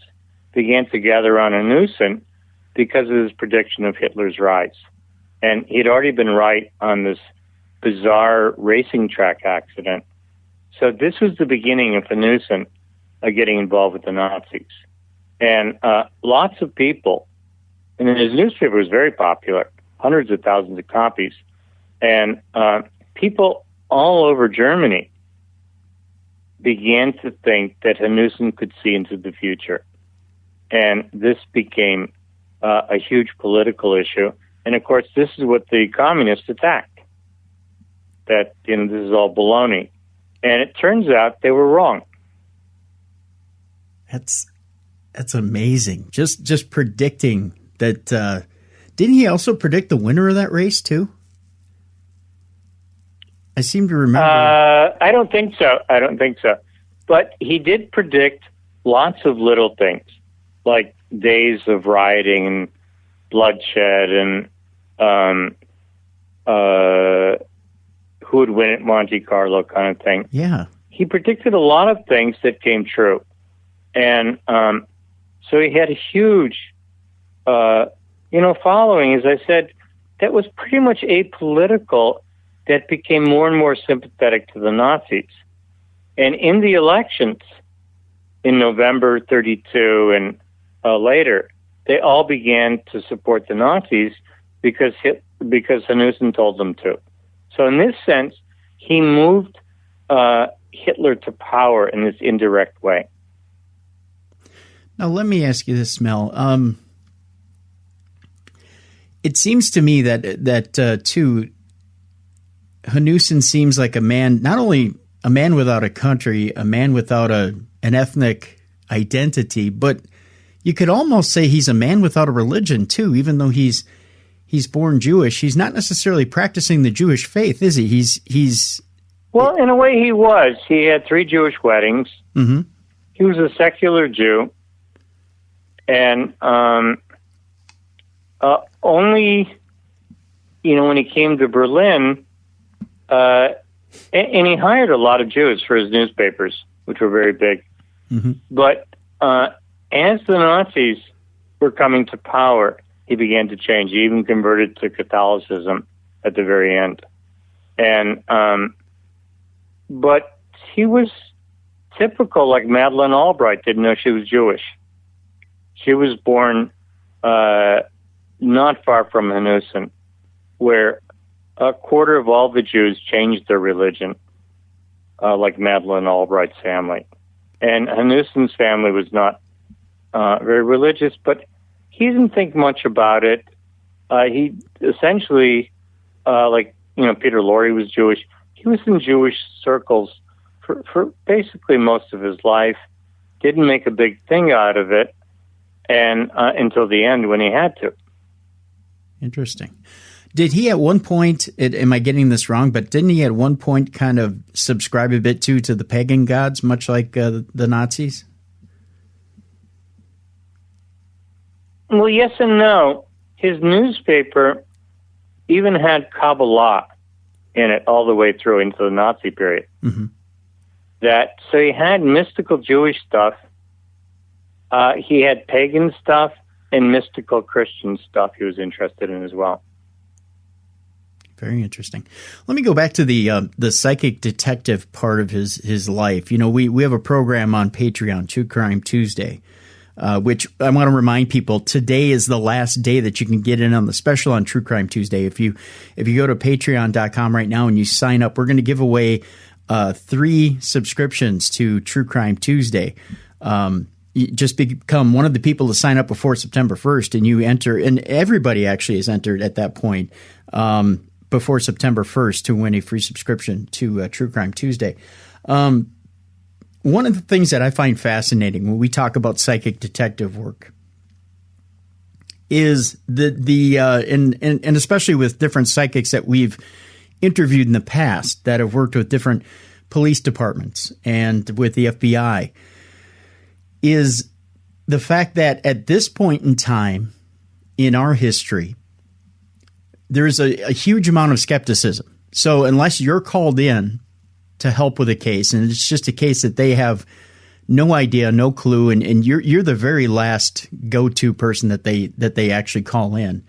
Speaker 2: began to gather on Hanussen because of his prediction of Hitler's rise. And he'd already been right on this bizarre racing track accident. So this was the beginning of Hanussen getting involved with the Nazis. And lots of people, and his newspaper was very popular, hundreds of thousands of copies. And people all over Germany began to think that Hanussen could see into the future. And this became a huge political issue. And of course, this is what the communists attacked, that, this is all baloney. And it turns out they were wrong.
Speaker 1: That's amazing. Just predicting that. Didn't he also predict the winner of that race too? I seem to remember.
Speaker 2: I don't think so. But he did predict lots of little things, like days of rioting and bloodshed and who would win at Monte Carlo kind of thing.
Speaker 1: Yeah.
Speaker 2: He predicted a lot of things that came true. And so he had a huge, following, as I said, that was pretty much apolitical, that became more and more sympathetic to the Nazis. And in the elections in November 32 and later, they all began to support the Nazis because Hanussen told them to. So in this sense, he moved Hitler to power in this indirect way.
Speaker 1: Now, let me ask you this, Mel. It seems to me that too, Hanussen seems like a man, not only a man without a country, a man without an ethnic identity, but you could almost say he's a man without a religion too, even though he's born Jewish. He's not necessarily practicing the Jewish faith, is he? He's
Speaker 2: Well, in a way he was. He had 3 Jewish weddings.
Speaker 1: Mm-hmm.
Speaker 2: He was a secular Jew. And only, when he came to Berlin, and he hired a lot of Jews for his newspapers, which were very big. Mm-hmm. But as the Nazis were coming to power, he began to change. He even converted to Catholicism at the very end. And but he was typical, like Madeleine Albright didn't know she was Jewish. She was born not far from Hanussen, where a quarter of all the Jews changed their religion, like Madeleine Albright's family. And Hanussen's family was not very religious, but he didn't think much about it. He essentially, Peter Lorre was Jewish. He was in Jewish circles for basically most of his life. Didn't make a big thing out of it, and until the end when he had to.
Speaker 1: Interesting. Did he at one point, am I getting this wrong, but didn't he at one point kind of subscribe a bit to the pagan gods, much like the Nazis?
Speaker 2: Well, yes and no. His newspaper even had Kabbalah in it all the way through into the Nazi period.
Speaker 1: Mm-hmm.
Speaker 2: So he had mystical Jewish stuff. He had pagan stuff and mystical Christian stuff he was interested in as well.
Speaker 1: Very interesting. Let me go back to the psychic detective part of his life. You know, we have a program on Patreon, True Crime Tuesday, which I want to remind people, today is the last day that you can get in on the special on True Crime Tuesday. If you go to patreon.com right now and you sign up, we're going to give away 3 subscriptions to True Crime Tuesday. You just become one of the people to sign up before September 1st, and you enter, and everybody actually is entered at that point before September 1st to win a free subscription to True Crime Tuesday. One of the things that I find fascinating when we talk about psychic detective work is and especially with different psychics that we've interviewed in the past that have worked with different police departments and with the FBI, is the fact that at this point in time in our history, there's a huge amount of skepticism. So unless you're called in to help with a case, and it's just a case that they have no idea, no clue, and you're the very last go-to person that they actually call in.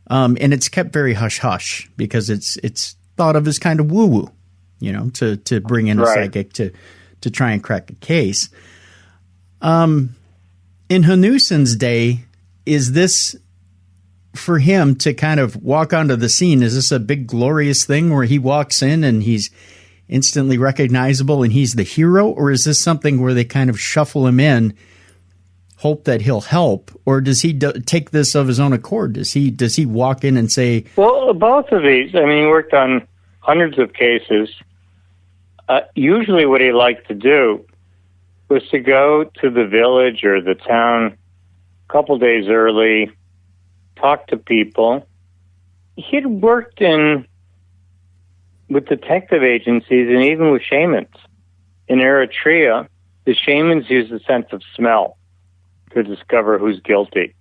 Speaker 1: And it's kept very hush-hush because it's thought of as kind of woo-woo, you know, to bring in a psychic to try and crack a case. In Hanussen's day, is this for him to kind of walk onto the scene? Is this a big glorious thing where he walks in and he's instantly recognizable and he's the hero? Or is this something where they kind of shuffle him in, hope that he'll help? Or does he take this of his own accord? Does he walk in and say...
Speaker 2: Well, both of these. I mean, he worked on hundreds of cases. Usually what he liked to do was to go to the village or the town a couple days early, talk to people. He'd worked with detective agencies and even with shamans. In Eritrea, the shamans use the sense of smell to discover who's guilty,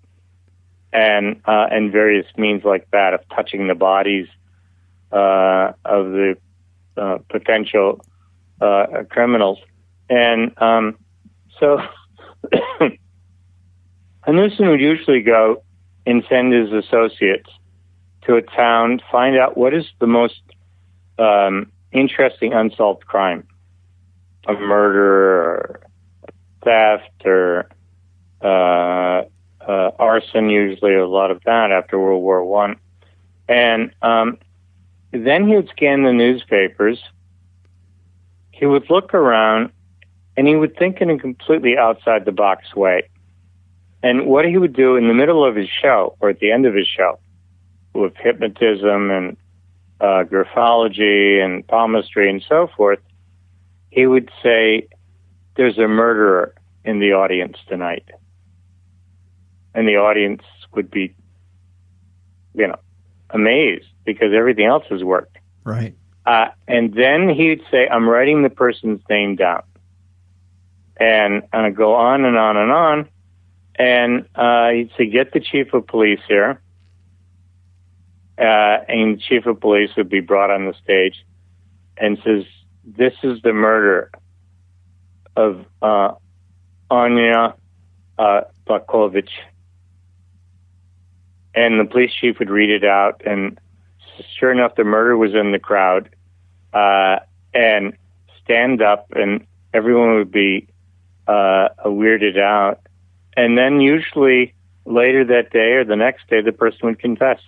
Speaker 2: and various means like that of touching the bodies of the potential criminals. And so Hanussen would usually go and send his associates to a town, find out what is the most interesting unsolved crime, a murder or theft or arson, usually a lot of that after World War I. And then he would scan the newspapers. He would look around, and he would think in a completely outside-the-box way. And what he would do in the middle of his show, or at the end of his show, with hypnotism and graphology and palmistry and so forth, he would say, "There's a murderer in the audience tonight." And the audience would be, amazed because everything else has worked.
Speaker 1: Right.
Speaker 2: And then he'd say, "I'm writing the person's name down." And go on and on and on. And he'd say, "Get the chief of police here." And the chief of police would be brought on the stage and says, "This is the murder of Anya Blakovich." And the police chief would read it out, and sure enough, the murder was in the crowd, and stand up, and everyone would be weirded out. And then usually later that day or the next day, the person would confess.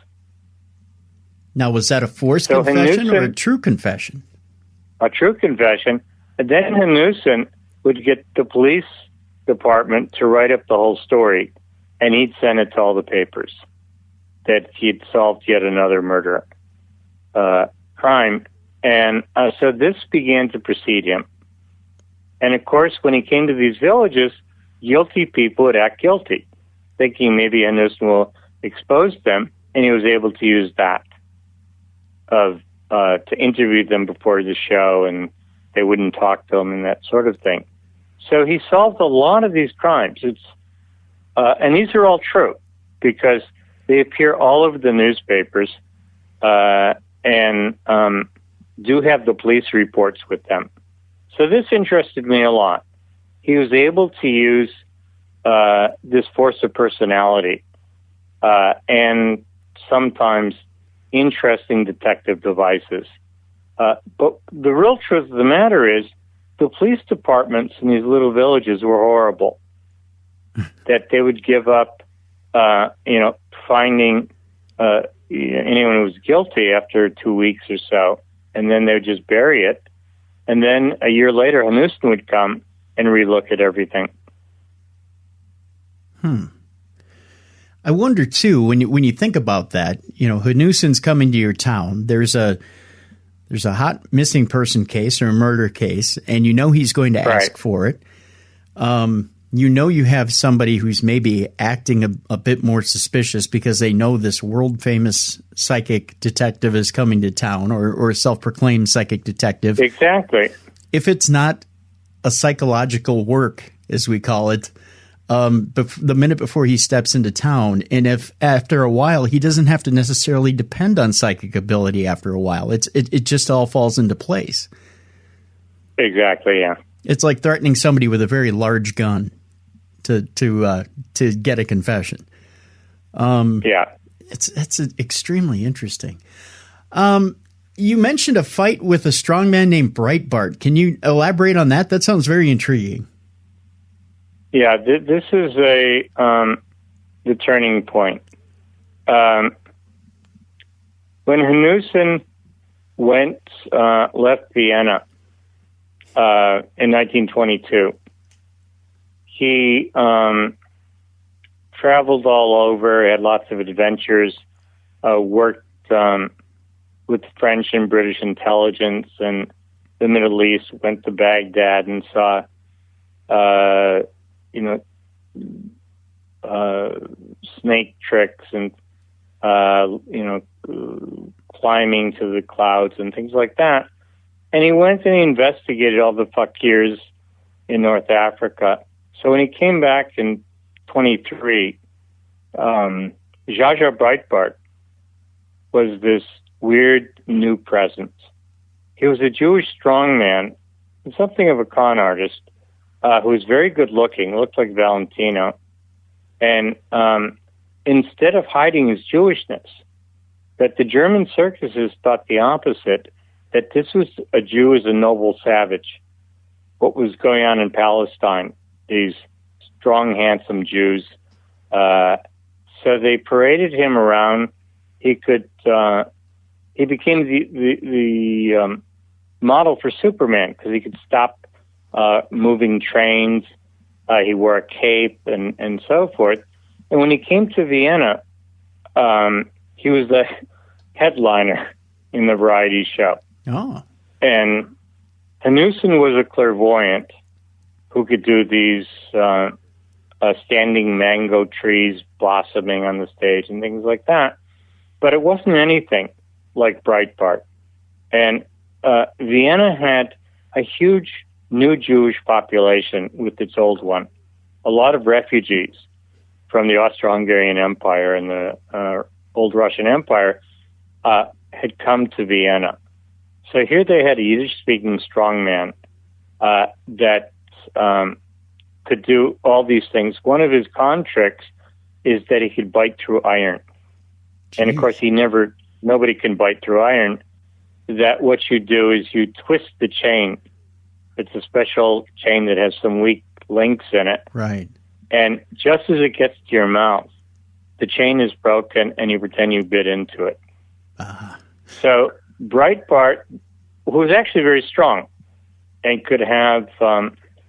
Speaker 1: Now, was that a forced confession or a true confession?
Speaker 2: A true confession. And then Hanussen would get the police department to write up the whole story, and he'd send it to all the papers that he'd solved yet another murder crime. And so this began to precede him. And of course, when he came to these villages, guilty people would act guilty, thinking maybe Hanussen will expose them, and he was able to use that to interview them before the show, and they wouldn't talk to him and that sort of thing. So he solved a lot of these crimes. And these are all true because they appear all over the newspapers and do have the police reports with them. So this interested me a lot. He was able to use this force of personality and sometimes interesting detective devices. But the real truth of the matter is the police departments in these little villages were horrible. That they would give up, finding anyone who was guilty after 2 weeks or so, and then they would just bury it. And then a year later, Hanussen would come and relook at everything.
Speaker 1: I wonder too, when you think about that, Hanussen's coming to your town. There's a hot missing person case or a murder case, and he's going to ask for it. You have somebody who's maybe acting a bit more suspicious because they know this world-famous psychic detective is coming to town, or a self-proclaimed psychic detective.
Speaker 2: Exactly.
Speaker 1: If it's not a psychological work, as we call it, the minute before he steps into town, and if after a while he doesn't have to necessarily depend on psychic ability after a while, it just all falls into place. Exactly, yeah. It's like threatening somebody with a very large gun to get a confession. It's extremely interesting. You mentioned a fight with a strongman named Breitbart. Can you elaborate on that? That sounds very intriguing.
Speaker 2: Yeah, this is the turning point. When Hanussen left Vienna in 1922, he traveled all over, had lots of adventures, worked with French and British intelligence and the Middle East, went to Baghdad and saw snake tricks and, climbing to the clouds and things like that. And he went and he investigated all the fakirs in North Africa. So when he came back in 23, Jaja Breitbart was this weird new presence. He was a Jewish strongman, something of a con artist, who was very good looking, looked like Valentino. And instead of hiding his Jewishness, that the German circuses thought the opposite, that this was a Jew as a noble savage. What was going on in Palestine, these strong, handsome Jews. So they paraded him around. He became the model for Superman because he could stop moving trains. He wore a cape and so forth. And when he came to Vienna, he was the headliner in the variety show.
Speaker 1: Oh.
Speaker 2: And Hanussen was a clairvoyant who could do these standing mango trees blossoming on the stage and things like that. But it wasn't anything like Breitbart. And Vienna had a huge new Jewish population with its old one. A lot of refugees from the Austro-Hungarian Empire and the old Russian Empire had come to Vienna. So here they had a Yiddish-speaking strongman that could do all these things. One of his con tricks is that he could bite through iron. Jeez. And of course, nobody can bite through iron. That what you do is you twist the chain. It's a special chain that has some weak links in it.
Speaker 1: Right.
Speaker 2: And just as it gets to your mouth, the chain is broken and you pretend you bit into it. So Breitbart, who was actually very strong and could have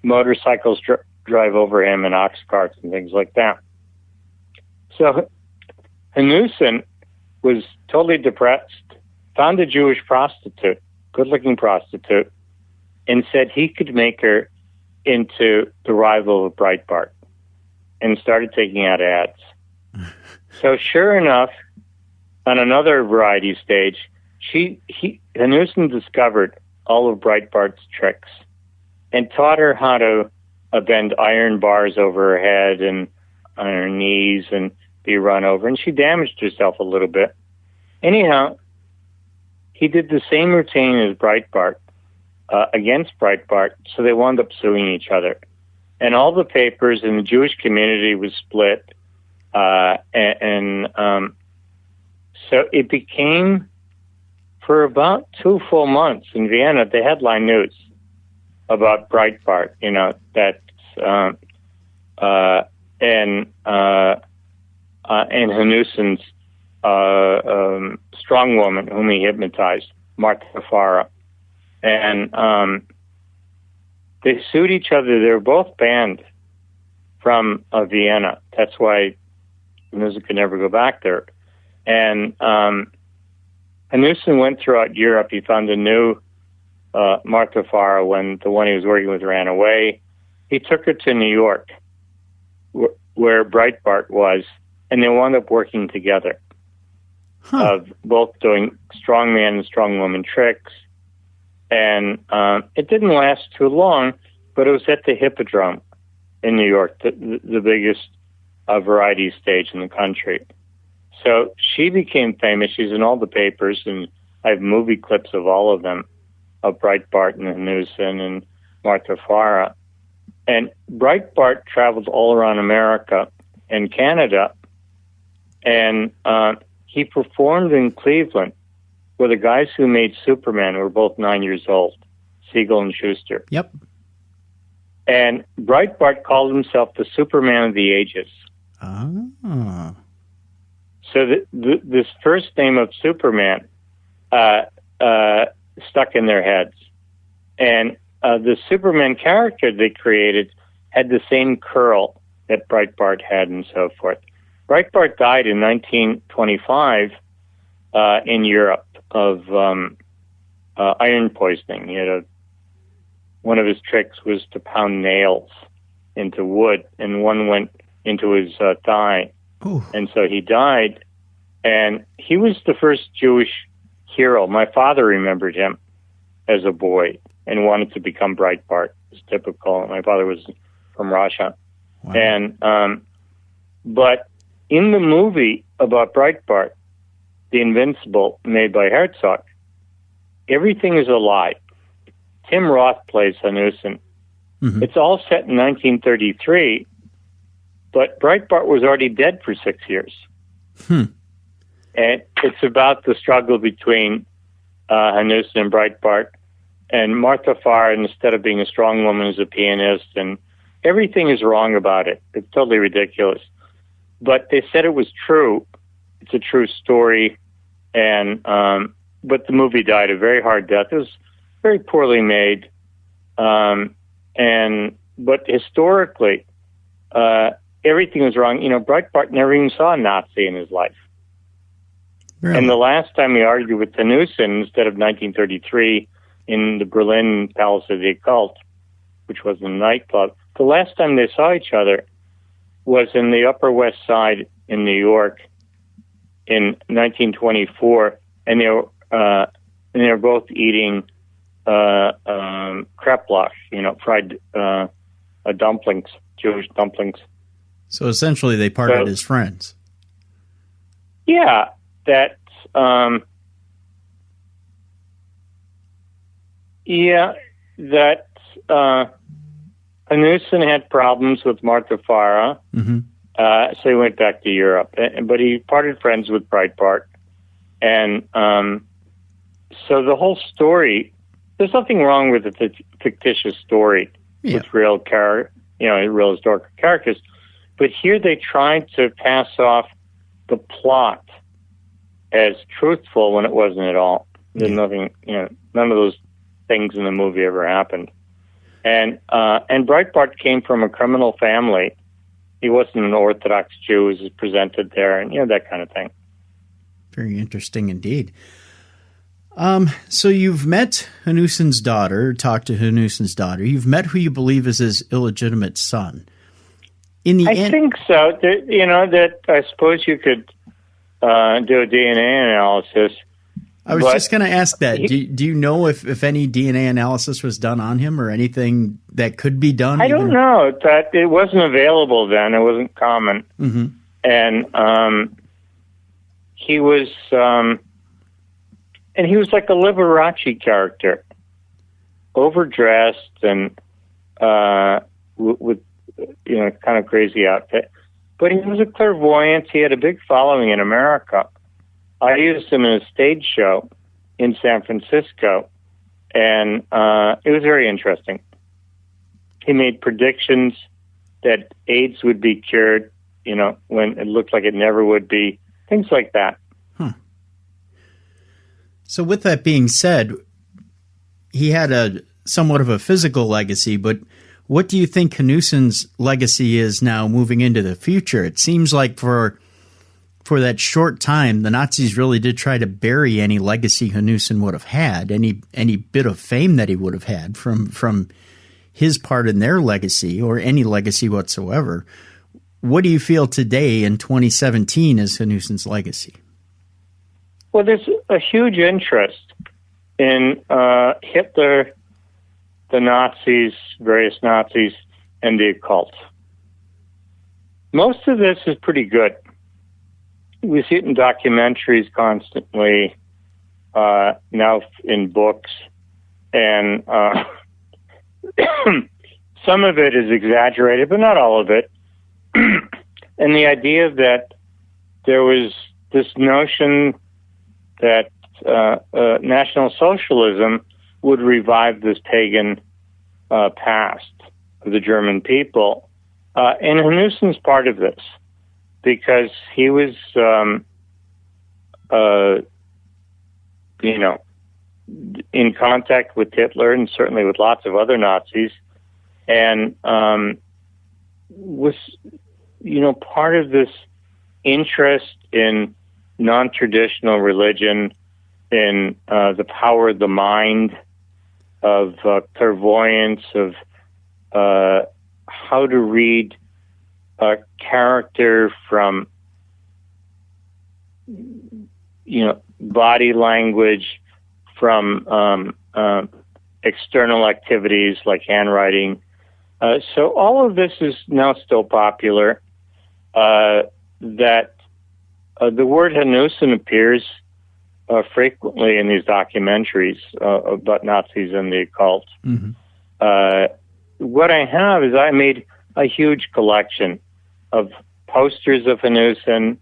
Speaker 2: motorcycles drive over him and ox carts and things like that. So Hanussen was totally depressed, found a Jewish prostitute, good-looking prostitute, and said he could make her into the rival of Breitbart, and started taking out ads. So sure enough, on another variety stage, Hanussen discovered all of Breitbart's tricks and taught her how to bend iron bars over her head and on her knees and be run over, and she damaged herself a little bit. Anyhow, he did the same routine as Breitbart, against Breitbart, so they wound up suing each other. And all the papers in the Jewish community was split, so it became, for about 2 full months in Vienna, the headline news about Breitbart, and Hanussen's strong woman whom he hypnotized, Martha Farah. And they sued each other. They were both banned from Vienna. That's why Hanussen could never go back there. And Hanussen went throughout Europe. He found a new Martha Farah when the one he was working with ran away. He took her to New York, where Breitbart was, and they wound up working together, both doing strongman and strongwoman tricks. And it didn't last too long, but it was at the Hippodrome in New York, the biggest variety stage in the country. So she became famous. She's in all the papers, and I have movie clips of all of them, of Breitbart and Hanussen and Martha Farah. And Breitbart traveled all around America and Canada, and he performed in Cleveland where the guys who made Superman were both 9 years old, Siegel and Schuster.
Speaker 1: Yep.
Speaker 2: And Breitbart called himself the Superman of the ages.
Speaker 1: Ah.
Speaker 2: So this first name of Superman stuck in their heads. And the Superman character they created had the same curl that Breitbart had and so forth. Breitbart died in 1925 in Europe of iron poisoning. He had one of his tricks was to pound nails into wood, and one went into his thigh. Ooh. And so he died, and he was the first Jewish hero. My father remembered him as a boy and wanted to become Breitbart. It's typical. My father was from Russia. Wow. And but in the movie about Breitbart, The Invincible, made by Herzog, everything is a lie. Tim Roth plays Hanussen. Mm-hmm. It's all set in 1933, but Breitbart was already dead for 6 years. And it's about the struggle between Hanussen and Breitbart. And Martha Farah, instead of being a strong woman, is a pianist, and everything is wrong about it. It's totally ridiculous. But they said it was true. It's a true story. And but the movie died a very hard death. It was very poorly made. But historically, everything was wrong. Breitbart never even saw a Nazi in his life. Really? And the last time he argued with Hanussen, instead of 1933 in the Berlin Palace of the Occult, which was a nightclub, the last time they saw each other was in the Upper West Side in New York in 1924, and they were both eating kreplach, fried dumplings, Jewish dumplings.
Speaker 1: So essentially, they parted as friends.
Speaker 2: Yeah, that's Hanussen had problems with Martha Farah, so he went back to Europe. But he parted friends with Breitbart. And so the whole story, there's nothing wrong with the fictitious story with real real historical characters. But here they tried to pass off the plot as truthful when it wasn't at all. There's nothing, none of those things in the movie ever happened. And Breitbart came from a criminal family. He wasn't an Orthodox Jew, as is presented there, and that kind of thing.
Speaker 1: Very interesting indeed. So you've met Hanussen's daughter, talked to Hanussen's daughter. You've met who you believe is his illegitimate son.
Speaker 2: I think so. That I suppose you could do a DNA analysis.
Speaker 1: I was just going to ask that. Do you know if any DNA analysis was done on him or anything that could be done?
Speaker 2: I don't know. That it wasn't available then. It wasn't common.
Speaker 1: Mm-hmm.
Speaker 2: And he was like a Liberace character, overdressed and with kind of crazy outfit. But he was a clairvoyant. He had a big following in America. I used him in a stage show in San Francisco, and it was very interesting. He made predictions that AIDS would be cured, when it looked like it never would be, things like that.
Speaker 1: So with that being said, he had a somewhat of a physical legacy, but what do you think Hanussen's legacy is now moving into the future? It seems like for that short time, the Nazis really did try to bury any legacy Hanussen would have had, any bit of fame that he would have had from his part in their legacy or any legacy whatsoever. What do you feel today in 2017 is Hanussen's legacy?
Speaker 2: Well, there's a huge interest in Hitler, the Nazis, various Nazis, and the occult. Most of this is pretty good. We see it in documentaries constantly, now in books, and some of it is exaggerated, but not all of it. And the idea that there was this notion that National Socialism would revive this pagan past of the German people. And Hanussen's part of this, because he was, in contact with Hitler and certainly with lots of other Nazis, and was, part of this interest in non-traditional religion, in the power of the mind, of clairvoyance, of how to read a character from, body language, from external activities like handwriting. So all of this is now still popular. That the word Hanussen appears frequently in these documentaries about Nazis and the occult.
Speaker 1: Mm-hmm.
Speaker 2: What I have is I made a huge collection of posters of Hanussen.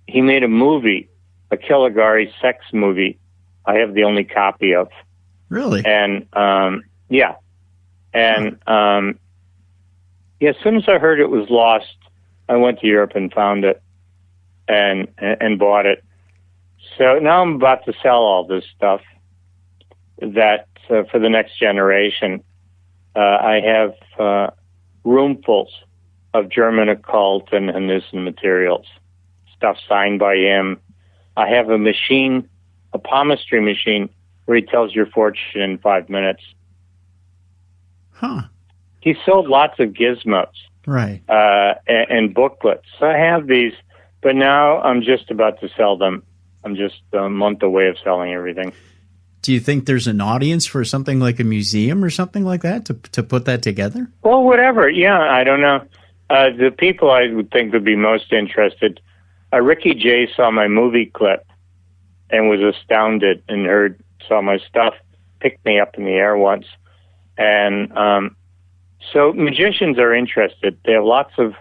Speaker 2: He made a movie, a Caligari sex movie. I have the only copy of.
Speaker 1: Really?
Speaker 2: And yeah. And as soon as I heard it was lost, I went to Europe and found it and bought it. So now I'm about to sell all this stuff that for the next generation. I have roomfuls of German occult and Hanussen materials, stuff signed by him. I have a machine, a palmistry machine, where he tells your fortune in 5 minutes.
Speaker 1: Huh.
Speaker 2: He sold lots of gizmos.
Speaker 1: Right.
Speaker 2: And booklets. So I have these, but now I'm just about to sell them. I'm just a month away of selling everything.
Speaker 1: Do you think there's an audience for something like a museum or something like that to put that together?
Speaker 2: Well, whatever. Yeah, I don't know. The people I would think would be most interested, Ricky Jay saw my movie clip and was astounded and saw my stuff, picked me up in the air once. And so magicians are interested. They have lots of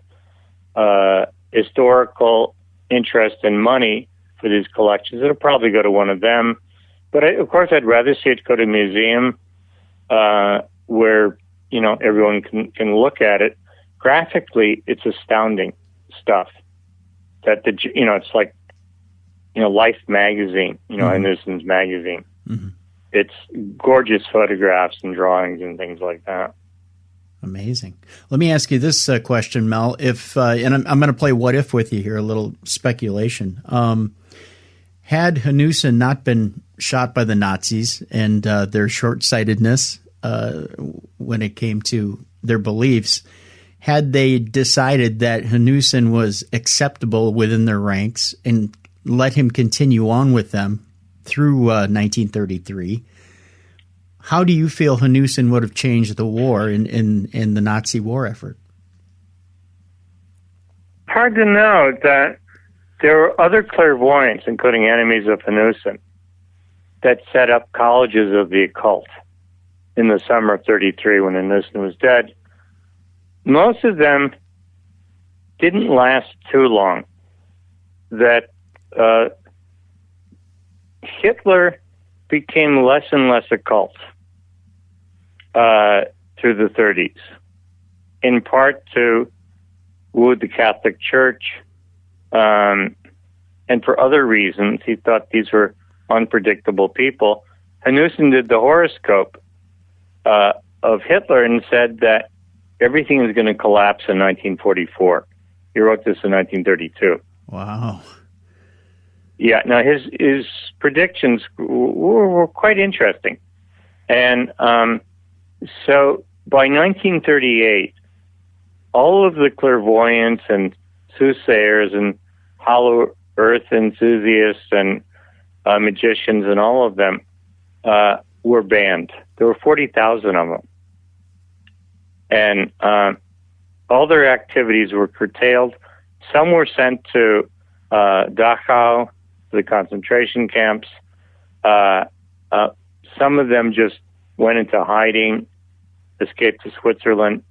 Speaker 2: historical interest and money for these collections. It'll probably go to one of them. But of course, I'd rather see it go to a museum where everyone can look at it. Graphically, it's astounding stuff. That it's like Life magazine, Hanussen's magazine.
Speaker 1: Mm-hmm.
Speaker 2: it's gorgeous photographs and drawings and things like that.
Speaker 1: Amazing. Let me ask you this question, Mel. If and I'm going to play what if with you here, a little speculation. Had Hanussen not been shot by the Nazis and their short-sightedness when it came to their beliefs, had they decided that Hanussen was acceptable within their ranks and let him continue on with them through 1933, how do you feel Hanussen would have changed the war in the Nazi war effort?
Speaker 2: Hard to know. That there were other clairvoyants, including enemies of Hanussen, that set up colleges of the occult in the summer of 33 when Hanussen was dead. Most of them didn't last too long. That Hitler became less and less occult through the 30s, in part to woo the Catholic Church, and for other reasons. He thought these were unpredictable people. Hanussen did the horoscope of Hitler and said that everything is going to collapse in 1944. He wrote this in 1932.
Speaker 1: Wow.
Speaker 2: Yeah, now his predictions were quite interesting. And so by 1938, all of the clairvoyants and soothsayers and hollow earth enthusiasts and magicians and all of them were banned. There were 40,000 of them. And all their activities were curtailed. Some were sent to Dachau, the concentration camps. Some of them just went into hiding, escaped to Switzerland.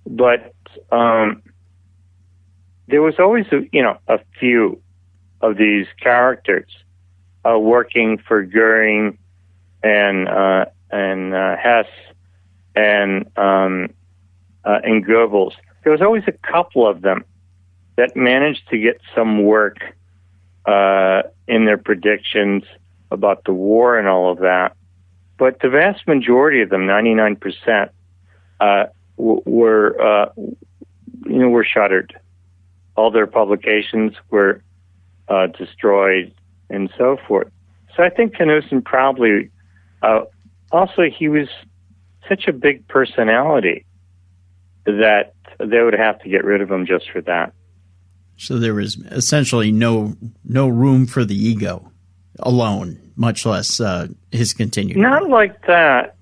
Speaker 2: But there was always, a few of these characters working for Goering and Hess and Goebbels. There was always a couple of them that managed to get some work in their predictions about the war and all of that. But the vast majority of them, 99%, were shuttered. All their publications were destroyed and so forth. So I think Hanussen probably, also he was such a big personality that they would have to get rid of him just for that.
Speaker 1: So there was essentially no room for the ego alone, much less his continued.
Speaker 2: Not like that.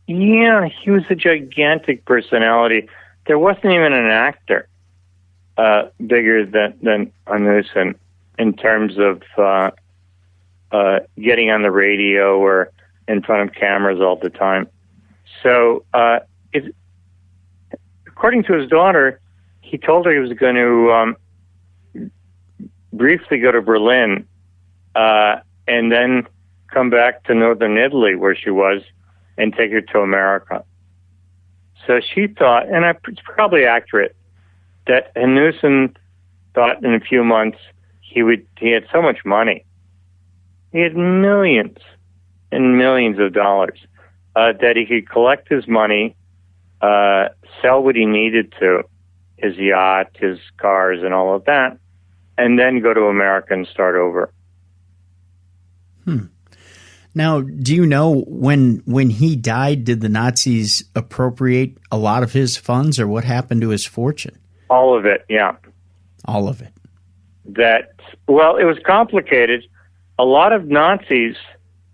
Speaker 2: Yeah, he was a gigantic personality. There wasn't even an actor bigger than Hanussen in terms of getting on the radio or in front of cameras all the time. So, according to his daughter, he told her he was going to briefly go to Berlin and then come back to northern Italy, where she was, and take her to America. So she thought, and it's probably accurate, that Hanussen thought in a few months he had so much money. He had millions and millions of dollars that he could collect his money, sell what he needed to, his yacht, his cars, and all of that, and then go to America and start over.
Speaker 1: Now, do you know when he died, did the Nazis appropriate a lot of his funds, or what happened to his fortune?
Speaker 2: All of it, yeah.
Speaker 1: All of it.
Speaker 2: It was complicated. A lot of Nazis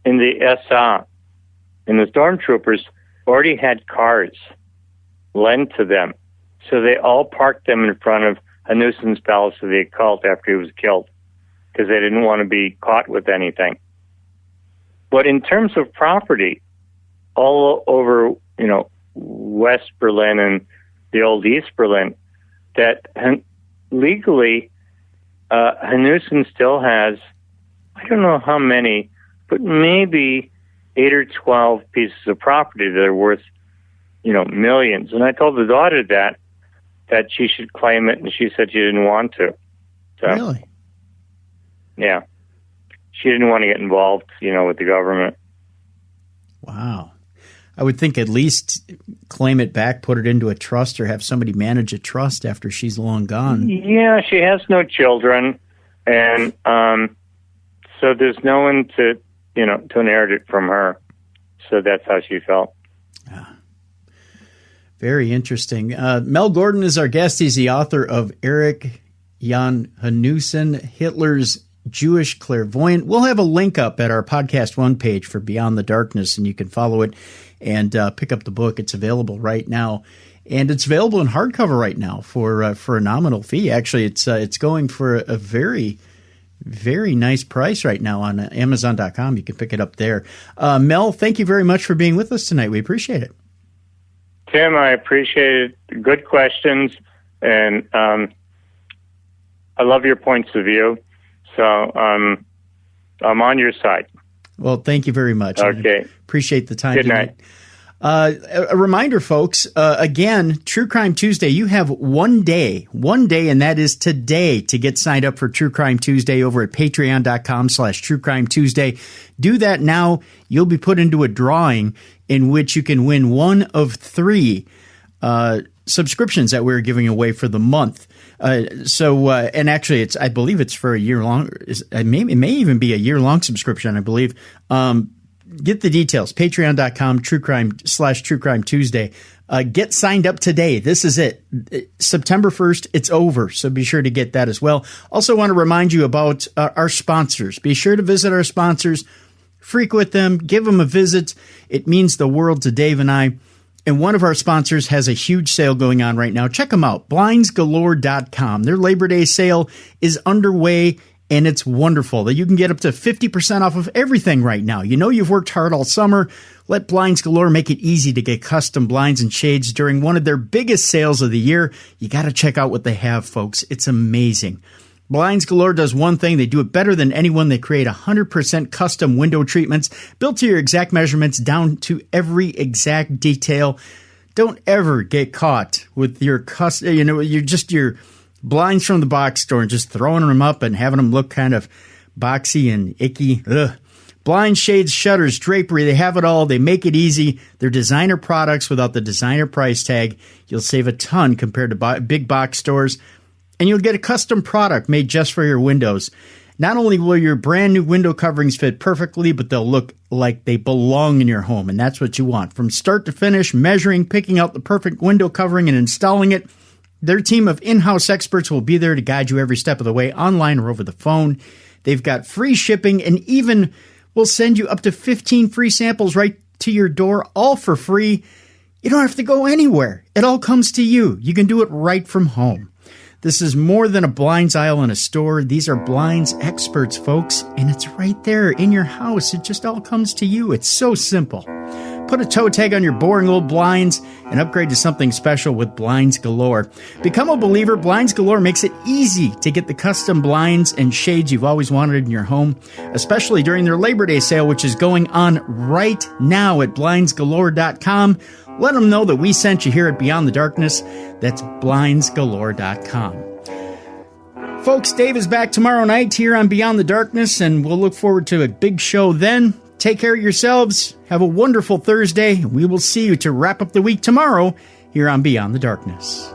Speaker 2: in the SA, in the stormtroopers, already had cars lent to them. So they all parked them in front of Hanussen's Palace of the Occult after he was killed, because they didn't want to be caught with anything. But in terms of property, all over, West Berlin and the old East Berlin, that legally Hanussen still has, I don't know how many, but maybe 8 or 12 pieces of property that are worth, millions. And I told the daughter that she should claim it, and she said she didn't want to. So,
Speaker 1: really?
Speaker 2: Yeah. she didn't want to get involved, with the government.
Speaker 1: Wow. I would think at least claim it back, put it into a trust, or have somebody manage a trust after she's long gone.
Speaker 2: Yeah, she has no children, and so there's no one to inherit it from her. So that's how she felt.
Speaker 1: Very interesting. Mel Gordon is our guest. He's the author of Erik Jan Hanussen, Hitler's Jewish Clairvoyant. We'll have a link up at our Podcast One page for Beyond the Darkness, and you can follow it and pick up the book. It's available right now, and it's available in hardcover right now for a nominal fee. Actually, it's going for a very, very nice price right now on Amazon.com. You can pick it up there. Mel, thank you very much for being with us tonight. We appreciate it.
Speaker 2: Tim, I appreciate it. Good questions, and I love your points of view. So I'm on your side.
Speaker 1: Well, thank you very much.
Speaker 2: Okay.
Speaker 1: Appreciate the time.
Speaker 2: Good night.
Speaker 1: A reminder, folks, again, True Crime Tuesday, you have one day, and that is today, to get signed up for True Crime Tuesday over at patreon.com/True Crime Tuesday. Do that now. You'll be put into a drawing in which you can win one of 3 subscriptions that we're giving away for the month. And actually, I believe it's for a year long. It may even be a year-long subscription, I believe. Get the details. Patreon.com/True Crime Tuesday. Get signed up today. This is it. September 1st, it's over. So be sure to get that as well. Also want to remind you about our sponsors. Be sure to visit our sponsors, frequent them, give them a visit. It means the world to Dave and I. And one of our sponsors has a huge sale going on right now. Check them out, blindsgalore.com. Their Labor Day sale is underway, and it's wonderful that you can get up to 50% off of everything right now. You know you've worked hard all summer. Let Blinds Galore make it easy to get custom blinds and shades during one of their biggest sales of the year. You got to check out what they have, folks. It's amazing. Blinds Galore does one thing. They do it better than anyone. They create 100% custom window treatments built to your exact measurements down to every exact detail. Don't ever get caught with your your blinds from the box store and just throwing them up and having them look kind of boxy and icky. Ugh. Blind, shades, shutters, drapery, they have it all. They make it easy. They're designer products without the designer price tag. You'll save a ton compared to big box stores. And you'll get a custom product made just for your windows. Not only will your brand new window coverings fit perfectly, but they'll look like they belong in your home. And that's what you want. From start to finish, measuring, picking out the perfect window covering and installing it, their team of in-house experts will be there to guide you every step of the way, online or over the phone. They've got free shipping and even will send you up to 15 free samples right to your door, all for free. You don't have to go anywhere. It all comes to you. You can do it right from home. This is more than a blinds aisle in a store. These are blinds experts, folks, and it's right there in your house. It just all comes to you. It's so simple. Put a toe tag on your boring old blinds and upgrade to something special with Blinds Galore. Become a believer. Blinds Galore makes it easy to get the custom blinds and shades you've always wanted in your home, especially during their Labor Day sale, which is going on right now at blindsgalore.com. Let them know that we sent you here at Beyond the Darkness. That's blindsgalore.com. Folks, Dave is back tomorrow night here on Beyond the Darkness, and we'll look forward to a big show then. Take care of yourselves. Have a wonderful Thursday. We will see you to wrap up the week tomorrow here on Beyond the Darkness.